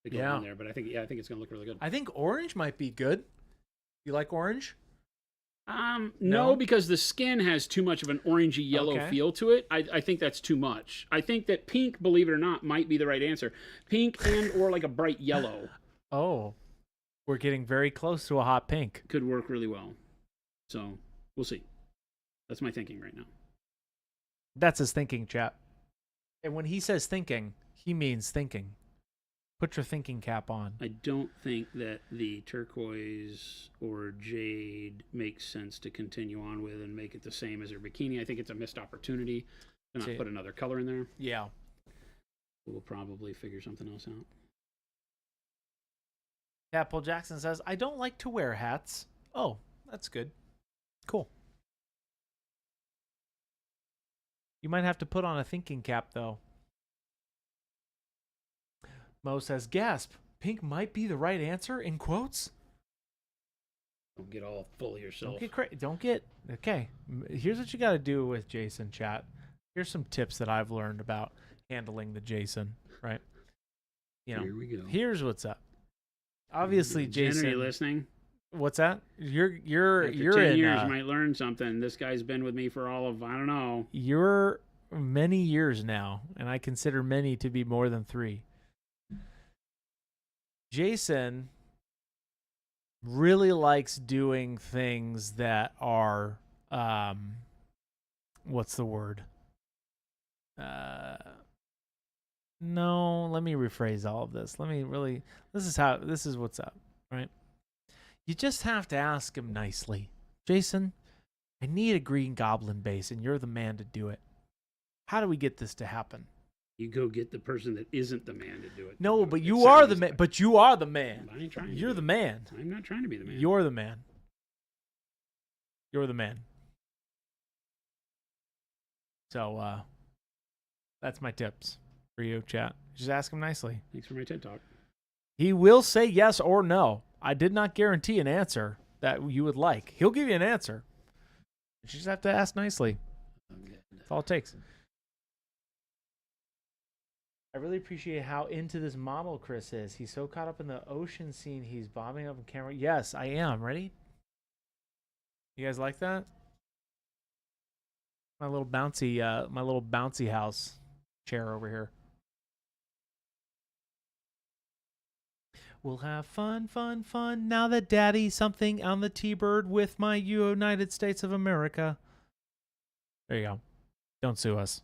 to go on there. But I think it's going to look really good. I think orange might be good. You like orange? No, because the skin has too much of an orangey yellow feel to it. I think that's too much. I think that pink, believe it or not, might be the right answer. Pink and or like a bright yellow. Oh, we're getting very close to a hot pink. Could work really well. So we'll see. That's my thinking right now. That's his thinking, chap. And when he says thinking, he means thinking. Put your thinking cap on. I don't think that the turquoise or jade makes sense to continue on with and make it the same as her bikini. I think it's a missed opportunity to not put another color in there. Yeah. We'll probably figure something else out. Paul Jackson says, I don't like to wear hats. Oh, that's good. Cool. You might have to put on a thinking cap, though. Mo says, gasp, pink might be the right answer, in quotes. Don't get all full of yourself. Okay. Here's what you got to do with Jason, chat. Here's some tips that I've learned about handling the Jason, right? You know, here we go. Here's what's up. Obviously, Jason. Jen, are you listening? What's that? You're 10 in years, you might learn something. This guy's been with me for all of, I don't know. You're many years now, and I consider many to be more than 3. Jason really likes doing things that are, what's the word? No, let me rephrase all of this. This is what's up, right? You just have to ask him nicely. Jason, I need a green goblin base, and you're the man to do it. How do we get this to happen? You go get the person that isn't the man to do it. No, but you are the man. But you are the man. I ain't trying. You're the man. I'm not trying to be the man. You're the man. You're the man. So, that's my tips for you, chat. Just ask him nicely. Thanks for my TED Talk. He will say yes or no. I did not guarantee an answer that you would like. He'll give you an answer. You just have to ask nicely. That's all it takes. I really appreciate how into this model Chris is. He's so caught up in the ocean scene, he's bobbing up in camera. Yes, I am. Ready? You guys like that? My little bouncy house chair over here. We'll have fun, fun, fun. Now that Daddy's something on the T-Bird with my United States of America. There you go. Don't sue us.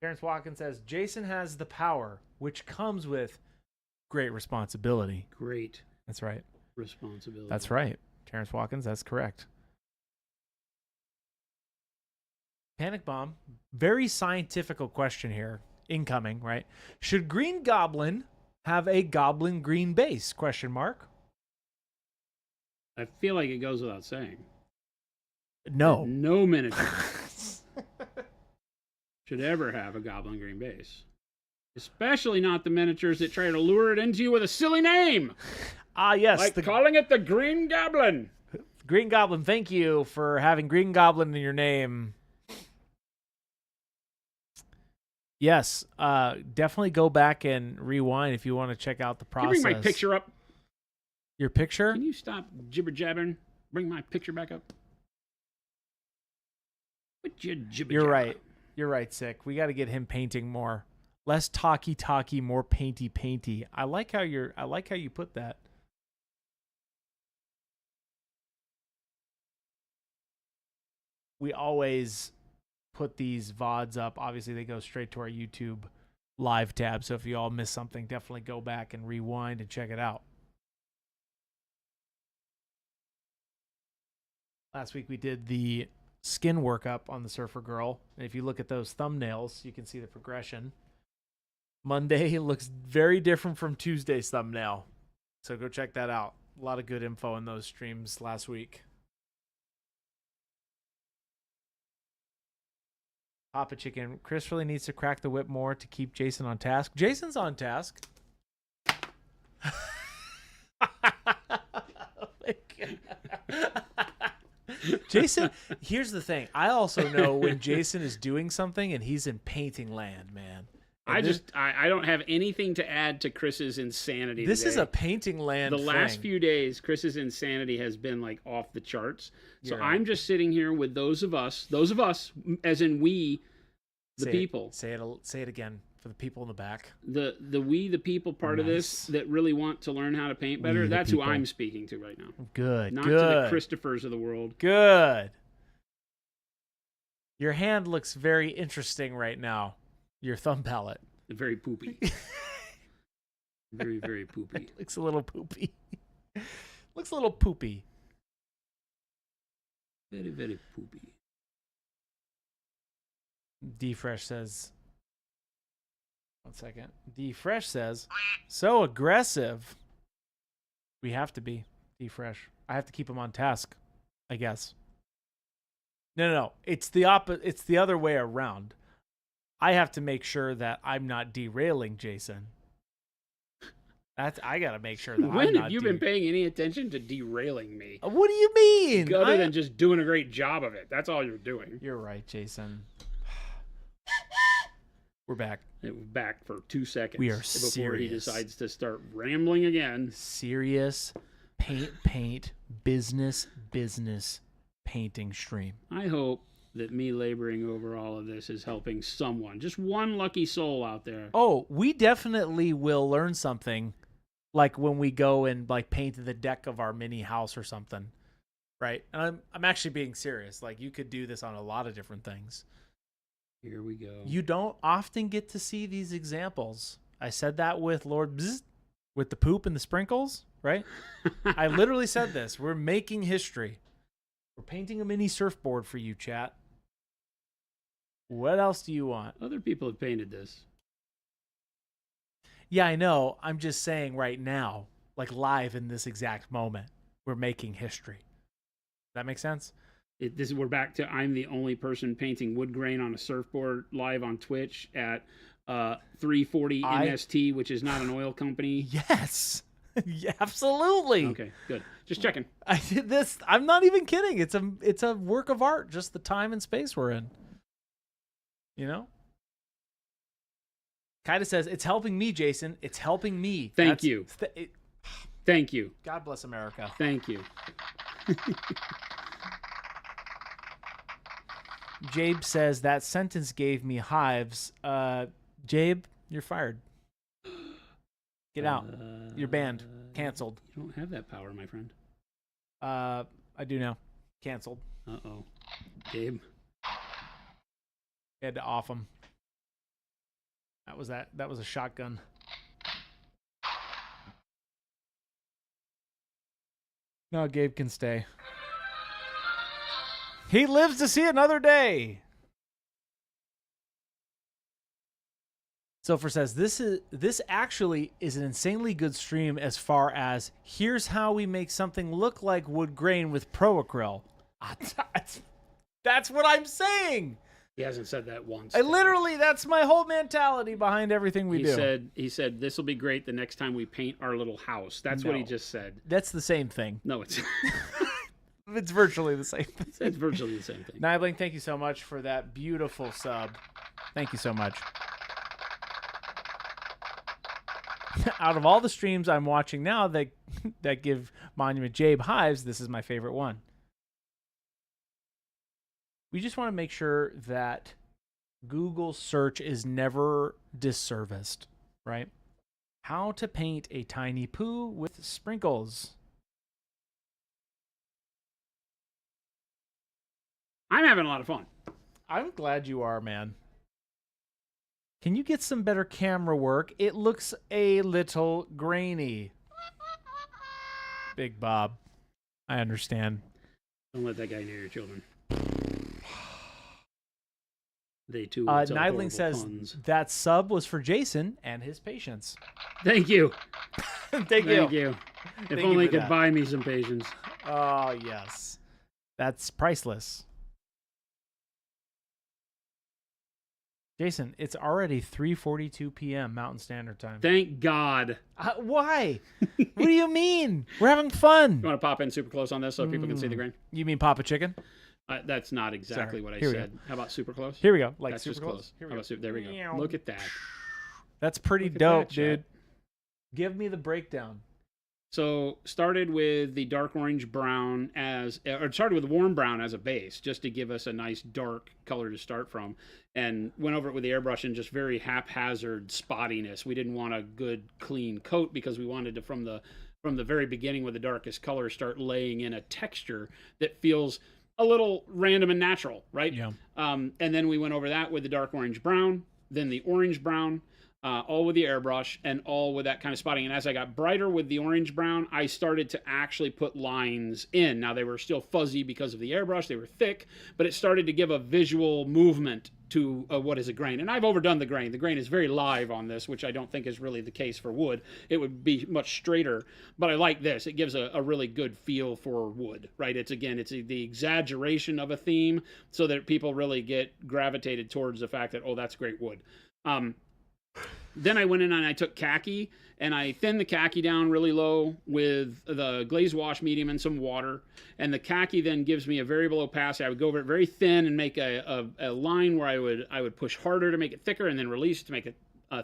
Terrence Watkins says, Jason has the power, which comes with great responsibility. Great. That's right. Responsibility. That's right. Terrence Watkins, that's correct. Panic Bomb, very scientific question here. Incoming, right? Should Green Goblin have a goblin green base? Question mark. I feel like it goes without saying. No. No miniature should ever have a goblin green base. Especially not the miniatures that try to lure it into you with a silly name. Ah, yes. Like calling it the Green Goblin. Green Goblin, thank you for having Green Goblin in your name. Yes, definitely go back and rewind if you want to check out the process. Can you bring my picture up? Your picture? Can you stop jibber jabbering? Bring my picture back up. What you jibber You're right. You're right, Sick. We got to get him painting more. Less talky, more painty. I like how you put that. we always put these VODs up. Obviously, they go straight to our YouTube live tab. So if you all miss something, definitely go back and rewind and check it out. Last week we did the skin workup on the Surfer Girl. And if you look at those thumbnails, you can see the progression. Monday looks very different from Tuesday's thumbnail. So go check that out. A lot of good info in those streams last week. Papa Chicken. Chris really needs to crack the whip more to keep Jason on task. Jason's on task. Jason, here's the thing. I also know when Jason is doing something and he's in painting land, man. I don't have anything to add to Chris's insanity. This today. is a painting land. The last few days, Chris's insanity has been like off the charts. So You're I'm just sitting here with those of us, as in we, the people. Say it again for the people in the back. The we, the people part of this that really want to learn how to paint better. That's who I'm speaking to right now. Good. Not to the Christophers of the world. Good. Your hand looks very interesting right now. Your thumb palette. Very poopy. Very, very poopy. Looks a little poopy. Looks a little poopy. Very, very poopy. D Fresh says. 1 second. D Fresh says, so aggressive. We have to be. D Fresh. I have to keep him on task, I guess. No. It's the It's the other way around. I have to make sure that I'm not derailing Jason. I got to make sure that I'm not. When have you been paying any attention to derailing me? What do you mean? Other than just doing a great job of it. That's all you're doing. You're right, Jason. We're back. It was back for 2 seconds. We are before serious. He decides to start rambling again. Serious paint business painting stream. I hope that me laboring over all of this is helping someone. Just one lucky soul out there. Oh, we definitely will learn something, like when we go and like paint the deck of our mini house or something, right? And I'm actually being serious. Like you could do this on a lot of different things. Here we go. You don't often get to see these examples. I said that with Lord Bzz, with the poop and the sprinkles, right? I literally said this. We're making history. We're painting a mini surfboard for you, chat. What else do you want? Other people have painted this. Yeah, I know. I'm just saying right now, like live in this exact moment, we're making history. That make sense? We're back to I'm the only person painting wood grain on a surfboard live on Twitch at 340 NST, which is not an oil company. Yes. Yeah, absolutely. Okay, good. Just checking. I did this. I'm not even kidding. It's a work of art, just the time and space we're in. You know? Kaida says, it's helping me, Jason. It's helping me. Thank you. Thank you. God bless America. Thank you. Jabe says, that sentence gave me hives. Jabe, you're fired. Get out. You're banned. Canceled. You don't have that power, my friend. I do now. Canceled. Uh-oh. Gabe. Had to off him. That was a shotgun. No, Gabe can stay. He lives to see another day. Sofer says, this actually is an insanely good stream as far as here's how we make something look like wood grain with pro acryl. That's what I'm saying. He hasn't said that once. That's my whole mentality behind everything we do. He said this will be great the next time we paint our little house. That's what he just said. That's the same thing. No, it's it's virtually the same thing. It's virtually the same thing. Nibling, thank you so much for that beautiful sub. Thank you so much. Out of all the streams I'm watching now that give Monument Jabe hives, this is my favorite one. We just want to make sure that Google search is never disserviced, right? How to paint a tiny poo with sprinkles. I'm having a lot of fun. I'm glad you are, man. Can you get some better camera work? It looks a little grainy. Big Bob, I understand. Don't let that guy near your children. They too will tell Nidling horrible says puns. that sub was for Jason and his patience. Thank you. Thank you. If Thank only you it for could that. buy me some patience. Oh, yes. That's priceless. Jason, it's already 3:42 p.m. Mountain Standard Time. Thank God. Why? What do you mean? We're having fun. You want to pop in super close on this so people can see the grain? You mean Papa Chicken? That's not exactly Sorry. what I Here we said. How about super close? Here we go. Like That's super just close. Here we How go. about super? There we go. Meow. Look at that. That's pretty Look at dope, that, dude. Chad. Give me the breakdown. So started with the dark orange brown or started with warm brown as a base, just to give us a nice dark color to start from, and went over it with the airbrush and just very haphazard spottiness. We didn't want a good clean coat because we wanted to from the very beginning with the darkest color start laying in a texture that feels a little random and natural, right? Yeah. And then we went over that with the dark orange brown, then the orange brown. All with the airbrush and all with that kind of spotting. And as I got brighter with the orange brown, I started to actually put lines in. Now they were still fuzzy because of the airbrush. They were thick, but it started to give a visual movement to what is a grain. And I've overdone the grain. The grain is very live on this, which I don't think is really the case for wood. It would be much straighter, but I like this. It gives a really good feel for wood, right? It's the exaggeration of a theme so that people really get gravitated towards the fact that, oh, that's great wood. Then I went in and I took khaki and I thinned the khaki down really low with the glaze wash medium and some water. And the khaki then gives me a variable opacity. I would go over it very thin and make a line where I would push harder to make it thicker and then release to make it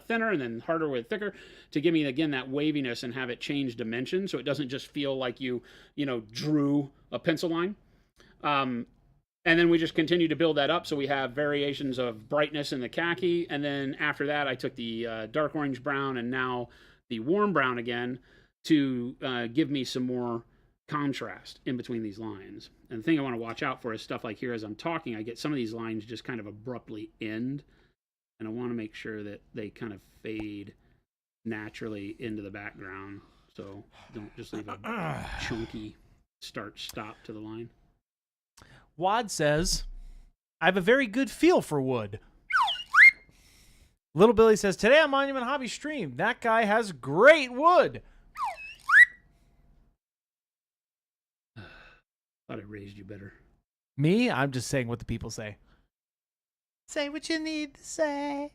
thinner and then harder with thicker to give me, again, that waviness and have it change dimension so it doesn't just feel like you drew a pencil line. And then we just continue to build that up. So we have variations of brightness in the khaki. And then after that, I took the dark orange brown and now the warm brown again to give me some more contrast in between these lines. And the thing I want to watch out for is stuff like here as I'm talking, I get some of these lines just kind of abruptly end. And I want to make sure that they kind of fade naturally into the background. So don't just leave a chunky start-stop to the line. Wad says, I have a very good feel for wood. Little Billy says, today on Monument Hobby stream, that guy has great wood. Thought I raised you better. Me? I'm just saying what the people say. Say what you need to say.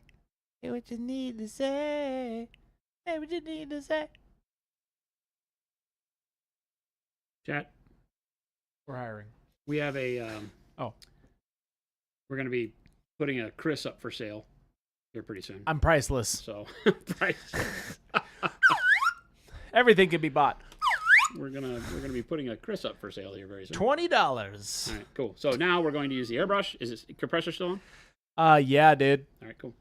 Say what you need to say. Say what you need to say. Chat. We're hiring. We have a. We're going to be putting a Chris up for sale here pretty soon. I'm priceless. So, price. Everything can be bought. We're gonna be putting a Chris up for sale here very soon. $20. All right, cool. So now we're going to use the airbrush. Is it compressor still on? Yeah, dude. All right, cool.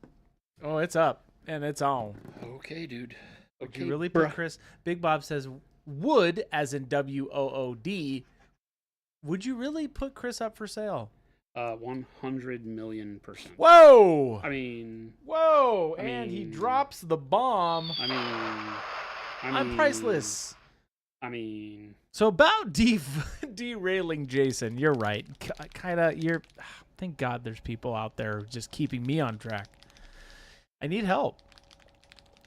Oh, it's up and it's on. Okay, dude. Would you really put Chris? Big Bob says wood, as in WOOD. Would you really put Chris up for sale? 100 million%. Whoa! I mean, Whoa! And he drops the bomb. I'm priceless. I mean, so about derailing Jason, you're right. Thank God there's people out there just keeping me on track. I need help.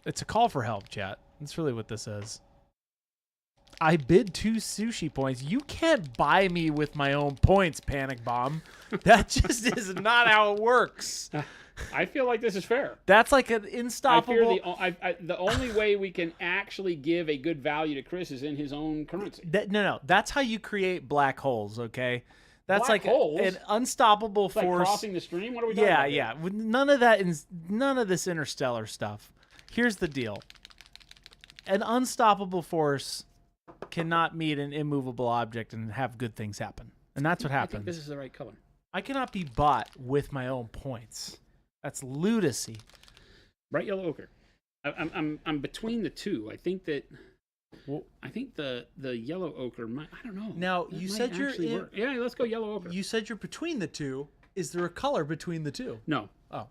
It's a call for help, chat. That's really what this is. I bid 2 sushi points. You can't buy me with my own points, Panic Bomb. That just is not how it works. I feel like this is fair. That's like an unstoppable. The only way we can actually give a good value to Chris is in his own currency. No. That's how you create black holes, okay? That's Black like holes? an unstoppable It's force. like crossing the stream? What are we talking about? Yeah. With none of that, none of this interstellar stuff. Here's the deal. An unstoppable force cannot meet an immovable object and have good things happen. And that's what happens. I think this is the right color. I cannot be bought with my own points. That's lunacy. Bright yellow ochre. I'm between the two. I think that I think the yellow ochre might. I don't know. Now, That you might said you're actually in- work. Yeah, let's go yellow ochre. You said you're between the two. Is there a color between the two? No. Oh.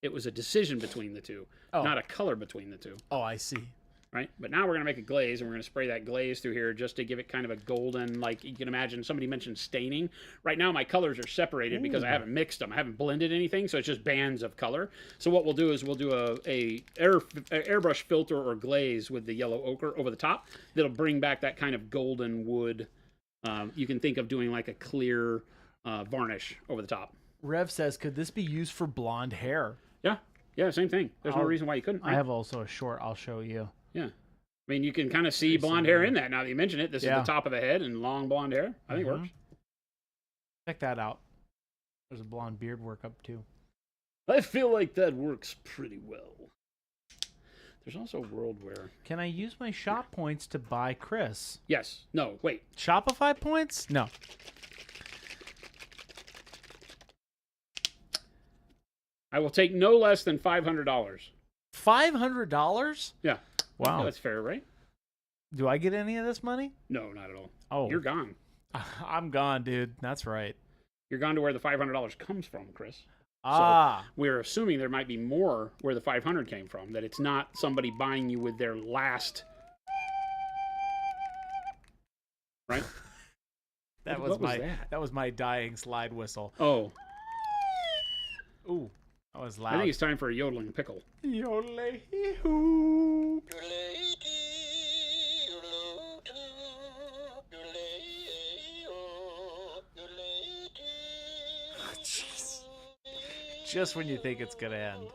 It was a decision between the two, not a color between the two. Oh, I see. Right? But now we're going to make a glaze, and we're going to spray that glaze through here just to give it kind of a golden, like you can imagine somebody mentioned staining. Right now my colors are separated because I haven't mixed them. I haven't blended anything, so it's just bands of color. So what we'll do is we'll do a airbrush filter or glaze with the yellow ochre over the top that'll bring back that kind of golden wood. You can think of doing like a clear varnish over the top. Rev says, could this be used for blonde hair? Yeah, same thing. There's no reason why you couldn't. Right? I have also a short I'll show you. Yeah. I mean, you can kind of see blonde hair in that now that you mention it. This is the top of the head and long blonde hair. I think it works. Check that out. There's a blonde beard work up too. I feel like that works pretty well. There's also world wear. Can I use my shop points to buy Chris? Yes. No, wait. Shopify points? No. I will take no less than $500. $500? Yeah. Wow. Yeah, that's fair, right? Do I get any of this money? No, not at all. Oh. You're gone. I'm gone, dude. That's right. You're gone to where the $500 comes from, Chris. Ah. So we're assuming there might be more where the 500 came from, that it's not somebody buying you with their last. Right? That What was that? That was my dying slide whistle. Oh. Ooh. That was loud. I think it's time for a yodeling pickle. Yodelay-hoo. Just when you think it's gonna end,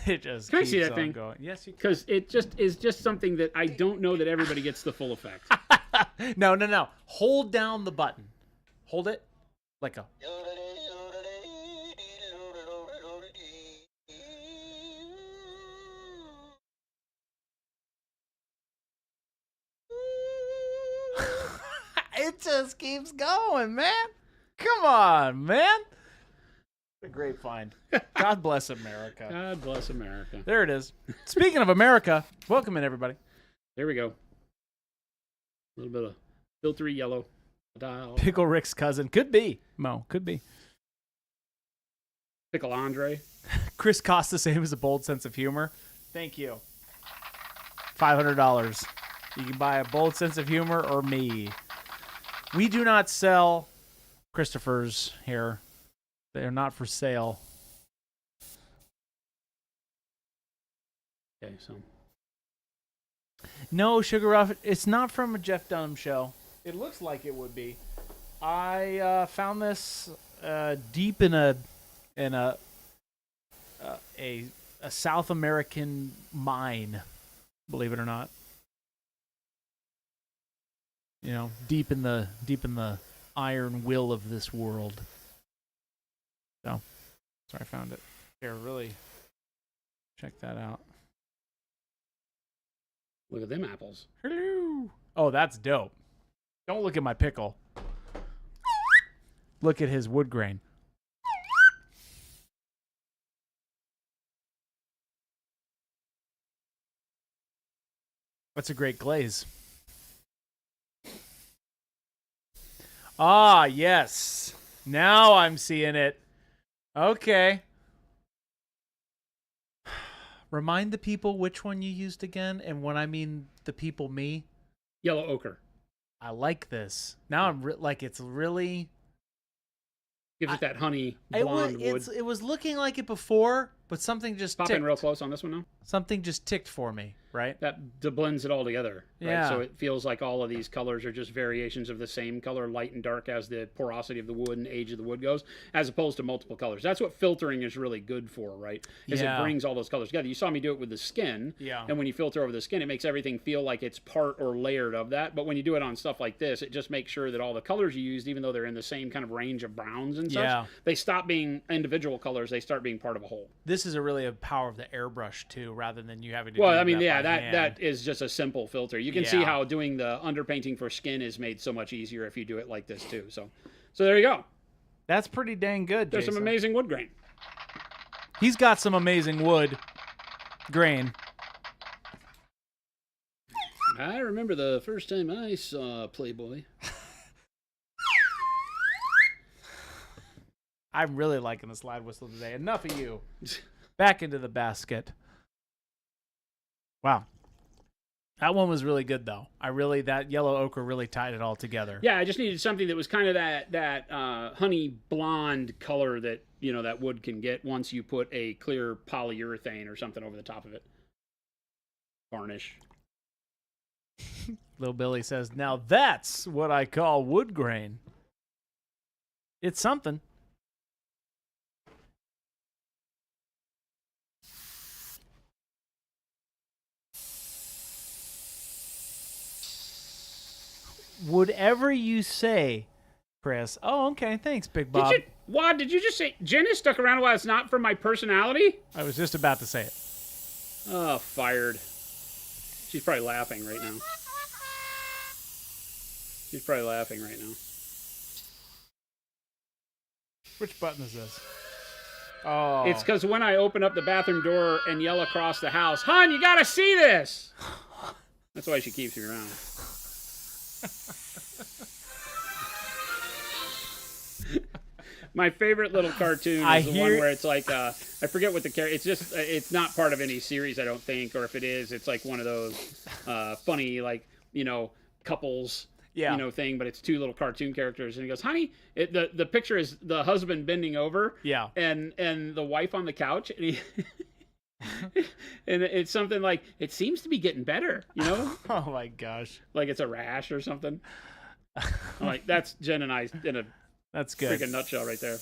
it just Can I keeps see that on thing? going. Yes, you can. Because it just is just something that I don't know that everybody gets the full effect. No. Hold down the button. Hold it like a. It just keeps going, man. Come on, man. A great find. God bless America. God bless America. There it is. Speaking of America, welcome in, everybody. There we go. A little bit of filtery yellow. Pickle Rick's cousin. Could be. Mo, could be. Pickle Andre. Chris costs the same as a bold sense of humor. Thank you. $500. You can buy a bold sense of humor or me. We do not sell Christopher's here. They are not for sale. Okay, so. No, Sugar Ruff, it's not from a Jeff Dunham show. It looks like it would be. I found this deep in a South American mine, believe it or not. You know, deep in the iron will of this world. So, sorry, I found it. Here, really check that out. Look at them apples. Hello. Oh, that's dope. Don't look at my pickle. Look at his wood grain. That's a great glaze. Ah, yes. Now I'm seeing it. Okay. Remind the people which one you used again, and when I mean the people, me. Yellow ochre. I like this. Now I'm like it's really Gives it that honey blonde wood. It was looking like it before, but something just Pop ticked. in real close on this one now. Something just ticked for me, right? That blends it all together. Right? Yeah. So it feels like all of these colors are just variations of the same color, light and dark, as the porosity of the wood and age of the wood goes, as opposed to multiple colors. That's what filtering is really good for, right? Is Yeah. it brings all those colors together. You saw me do it with the skin. Yeah. And when you filter over the skin, it makes everything feel like it's part or layered of that. But when you do it on stuff like this, it just makes sure that all the colors you used, even though they're in the same kind of range of browns and such, Yeah. they stop being individual colors. They start being part of a whole. This is really a power of the airbrush too, rather than you having to. Well, do I mean, that yeah, by hand. that is just a simple filter. You can see Yeah. how doing the underpainting for skin is made so much easier if you do it like this too. So there you go. That's pretty dang good. There's Jason. some amazing wood grain. He's got some amazing wood grain. I remember the first time I saw Playboy. I'm really liking the slide whistle today. Enough of you. Back into the basket. Wow. That one was really good, though. That yellow ochre really tied it all together. Yeah, I just needed something that was kind of that honey blonde color that, that wood can get once you put a clear polyurethane or something over the top of it. Varnish. Little Billy says, now that's what I call wood grain. It's something. Whatever you say, Chris. Oh, okay. Thanks, Big Bob. Did you just say Jen is stuck around while it's not for my personality? I was just about to say it. Oh, fired. She's probably laughing right now. Which button is this? Oh. It's because when I open up the bathroom door and yell across the house, "Hon, you gotta see this!" That's why she keeps me around. My favorite little cartoon is the one where it's like, I forget what the character, it's not part of any series, I don't think, or if it is, it's like one of those funny, like, couples, thing, but it's two little cartoon characters, and he goes, "Honey," the picture is the husband bending over, and the wife on the couch, and he... and it's something like, "It seems to be getting better," Oh my gosh. Like it's a rash or something. I'm like, that's Jen and I in a freaking nutshell right there.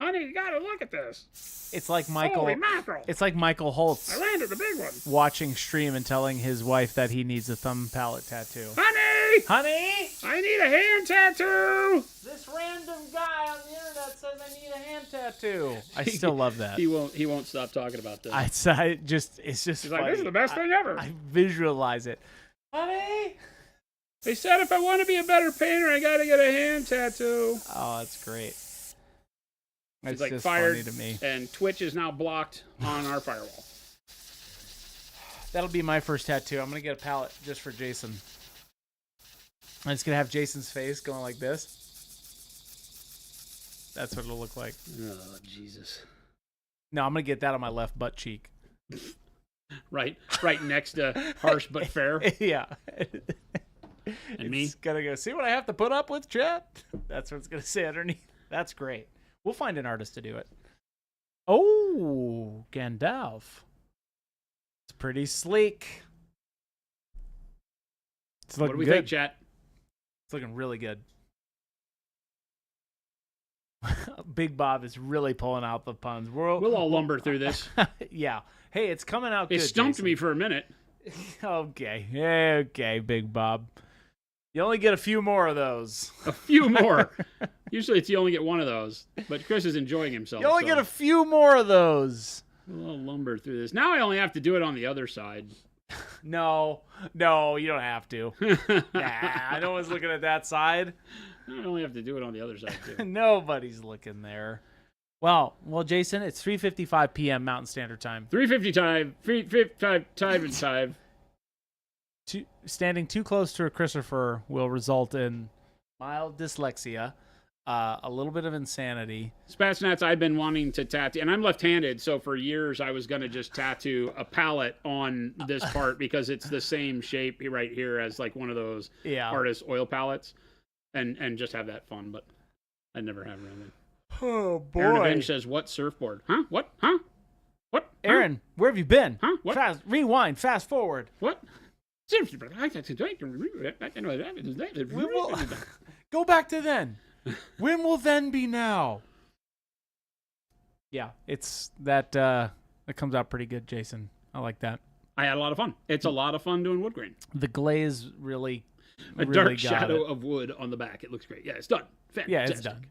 "Honey, you gotta look at this." It's like Michael. Holy mackerel. It's like Michael Holtz. I landed the big one. Watching stream and telling his wife that he needs a thumb palette tattoo. Honey, I need a hand tattoo. This random guy on the internet says I need a hand tattoo. I still love that. He won't stop talking about this. It's just He's funny. like, "This is the best thing ever." I visualize it. Honey, they said if I want to be a better painter, I got to get a hand tattoo. Oh, that's great. It's It's like just fired, funny to me. And Twitch is now blocked on our firewall. That'll be my first tattoo. I'm gonna get a palette just for Jason. I'm just gonna have Jason's face going like this. That's what it'll look like. Oh, Jesus. No, I'm gonna get that on my left butt cheek. Right next to Harsh But Fair. Yeah. And me. It's gonna go, "See what I have to put up with, chat?" That's what it's gonna say underneath. That's great. We'll find an artist to do it. Oh, Gandalf. It's pretty sleek. It's looking What do we good. think, chat? It's looking really good. Big Bob is really pulling out the puns. We'll all lumber through this. Yeah. Hey, it's coming out good. It stumped Jason. me for a minute. Okay. Okay, Big Bob. You only get a few more of those. A few more. Usually you only get one of those. But Chris is enjoying himself. You only get a few more of those. We'll lumber through this. Now I only have to do it on the other side. No, you don't have to. Nah, no one's looking at that side. I only have to do it on the other side, too. Nobody's looking there. Well, Jason, it's 3:55 p.m. Mountain Standard Time. 3:55 time. Standing too close to a Christopher will result in mild dyslexia, a little bit of insanity. Spatsnats, I've been wanting to tattoo, and I'm left-handed, so for years I was going to just tattoo a palette on this part because it's the same shape right here as like one of those artist oil palettes, and just have that fun, but I never have around it. Oh, boy. Aaron Avenge says, "What surfboard? Huh? What? Huh? What? Aaron, where have you been? Huh? What? Rewind, fast forward. What? Go back to then. When will then be now?" Yeah, it's that comes out pretty good, Jason. I like that. I had a lot of fun. It's a lot of fun doing wood grain. The glaze really dark shadow of wood on the back. It looks great. Yeah, it's done. Fantastic. Yeah, it's done.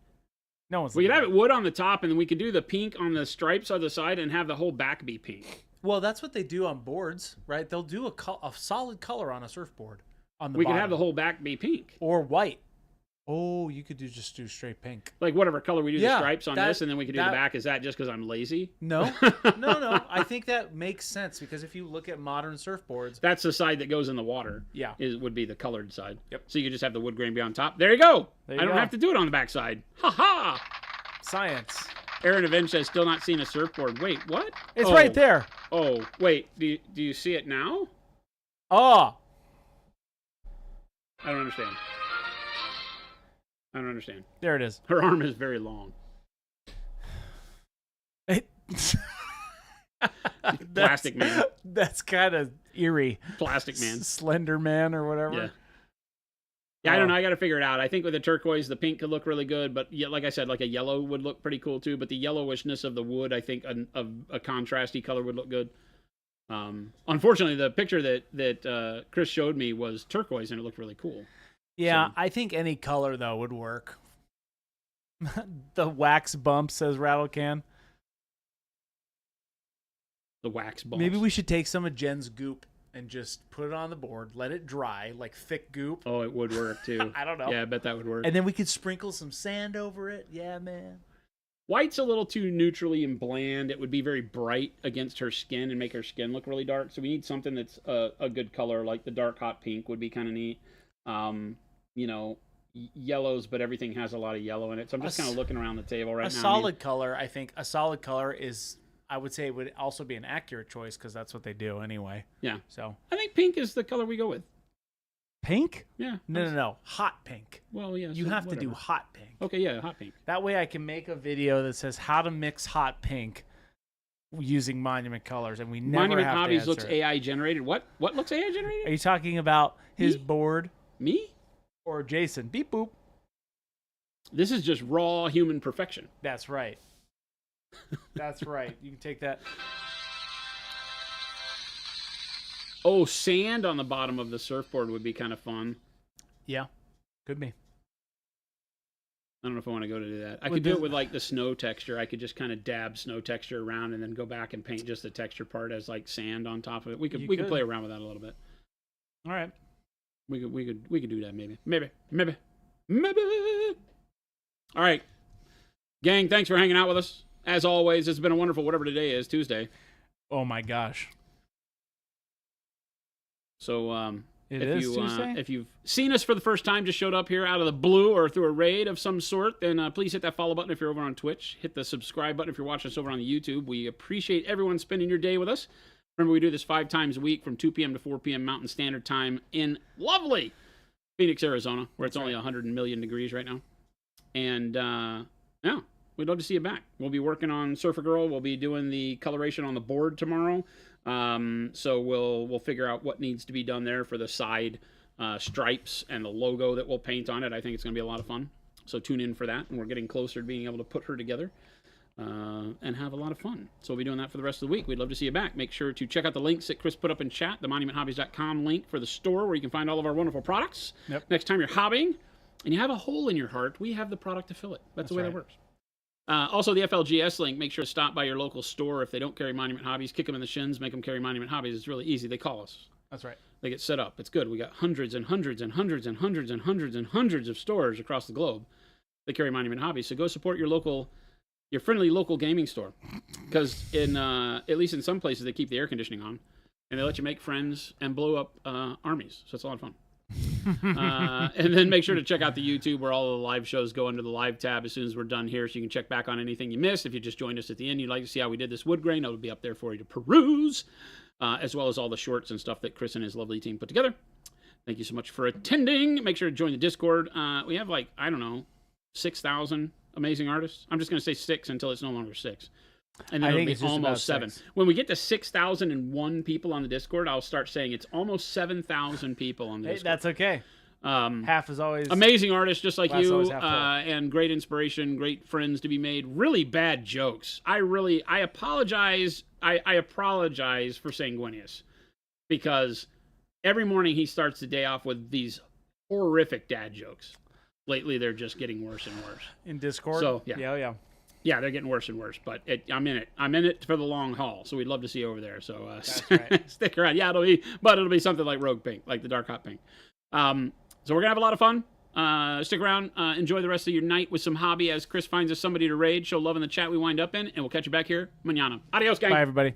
No one's. We could have it wood on the top, and then we could do the pink on the stripes on the side, and have the whole back be pink. Well, that's what they do on boards, right? They'll do a solid color on a surfboard on the We bottom. could have the whole back be pink. Or white. Oh, you could just do straight pink. Like whatever color we do the Yeah, stripes on that- this, and then we could do the that- back. Is that just because I'm lazy? No, no. I think that makes sense because if you look at modern surfboards, That's the side that goes in the water. yeah, Would be the colored side. Yep. So you could just have the wood grain be on top. There you go. There you I don't go. have to do it on the back side. Ha ha. Science. Aaron Avenge says still not seen a surfboard. Wait, what? It's Oh. right there. Oh, wait. Do you see it now? Oh, I don't understand. I don't understand. there it is. Her arm is very long. Plastic man. That's kind of eerie. Plastic man. Slender Man or whatever. Yeah. Yeah, I don't know. I got to figure it out. I think with the turquoise, the pink could look really good, but yeah, like I said, like a yellow would look pretty cool too. But the yellowishness of the wood, I think a contrasty color would look good. Unfortunately, the picture that Chris showed me was turquoise, and it looked really cool. Yeah, So- I think any color though would work. The wax bump, says Rattlecan. The wax bumps. maybe we should take some of Jen's goop and just put it on the board, let it dry, like thick goop. Oh, it would work too. I don't know. Yeah, I bet that would work. And then we could sprinkle some sand over it. Yeah, man. White's a little too neutrally and bland. It would be very bright against her skin and make her skin look really dark. So we need something that's a good color, like the dark hot pink would be kind of neat. You know, yellows, but everything has a lot of yellow in it. So I'm just kind of looking around the table right now. A solid color, I think. A solid color is, I would say, would also be an accurate choice because that's what they do anyway. Yeah. So I think pink is the color we go with. Pink? Yeah. no, hot pink. Well, yeah. You so have to do whatever. hot pink. Okay, yeah, hot pink. That way I can make a video that says how to mix hot pink using Monument colors, and we never Monument have Hobbies to looks answer it. AI generated. What looks AI Are generated? you talking about his Me? board Me? or Jason? Beep boop. This is just raw human perfection. That's right. That's right. You can take that. Oh, sand on the bottom of the surfboard would be kind of fun. Yeah, could be. I don't know if I want to go to do that. I With could do the- it with like the snow texture. I could just kind of dab snow texture around and then go back and paint just the texture part as like sand on top of it. We could You could could. play around with that a little bit. All right. We could do that maybe. All right, gang. Thanks for hanging out with us. As always, it's been a wonderful whatever today is, Tuesday. Oh my gosh. So It if is you Tuesday? if you've seen us for the first time, just showed up here out of the blue or through a raid of some sort, then please hit that follow button if you're over on Twitch. Hit the subscribe button if you're watching us over on the YouTube. We appreciate everyone spending your day with us. Remember, we do this 5 times a week from 2 p.m. to 4 p.m. Mountain Standard Time in lovely Phoenix, Arizona, where it's only 100 million degrees right now. And yeah, we'd love to see you back. We'll be working on Surfer Girl. We'll be doing the coloration on the board tomorrow. So we'll figure out what needs to be done there for the side stripes and the logo that we'll paint on it. I think it's going to be a lot of fun. So tune in for that. And we're getting closer to being able to put her together and have a lot of fun. So we'll be doing that for the rest of the week. We'd love to see you back. Make sure to check out the links that Chris put up in chat, the monumenthobbies.com link for the store where you can find all of our wonderful products. Yep. Next time you're hobbying and you have a hole in your heart, we have the product to fill it. That's the way right. that works. Also, the FLGS link, make sure to stop by your local store. If they don't carry Monument Hobbies, kick them in the shins, make them carry Monument Hobbies. It's really easy. They call us. That's right. They get set up. It's good. We got hundreds and hundreds and hundreds and hundreds and hundreds and hundreds of stores across the globe that carry Monument Hobbies. So go support your friendly local gaming store. Because at least in some places, they keep the air conditioning on. And they let you make friends and blow up armies. So it's a lot of fun. And then make sure to check out the YouTube where all the live shows go under the live tab as soon as we're done here, so you can check back on anything you missed. If you just joined us at the end, you'd like to see how we did this wood grain, it'll be up there for you to peruse, as well as all the shorts and stuff that Chris and his lovely team put together. Thank you so much for attending. Make sure to join the Discord. We have 6,000 amazing artists. I'm just going to say 6 until it's no longer 6. And then I it'll think be it's just about almost 7. 6. When we get to 6,001 people on the Discord, I'll start saying it's almost 7,000 people on the Hey, Discord. that's okay. Half is always Amazing artists just like Glass you, always half full. and great inspiration, great friends to be made. Really bad jokes. I apologize. I apologize for Sanguinius, because every morning he starts the day off with these horrific dad jokes. Lately, they're just getting worse and worse. in Discord. So, yeah. yeah. Yeah, they're getting worse and worse, but I'm in it. I'm in it for the long haul, so we'd love to see you over there. So That's right. stick around. Yeah, it'll be something like Rogue Pink, like the Dark Hot Pink. So we're gonna have a lot of fun. Stick around. Enjoy the rest of your night with some hobby as Chris finds us somebody to raid. Show love in the chat we wind up in. And we'll catch you back here mañana. Adios, gang. Bye, everybody.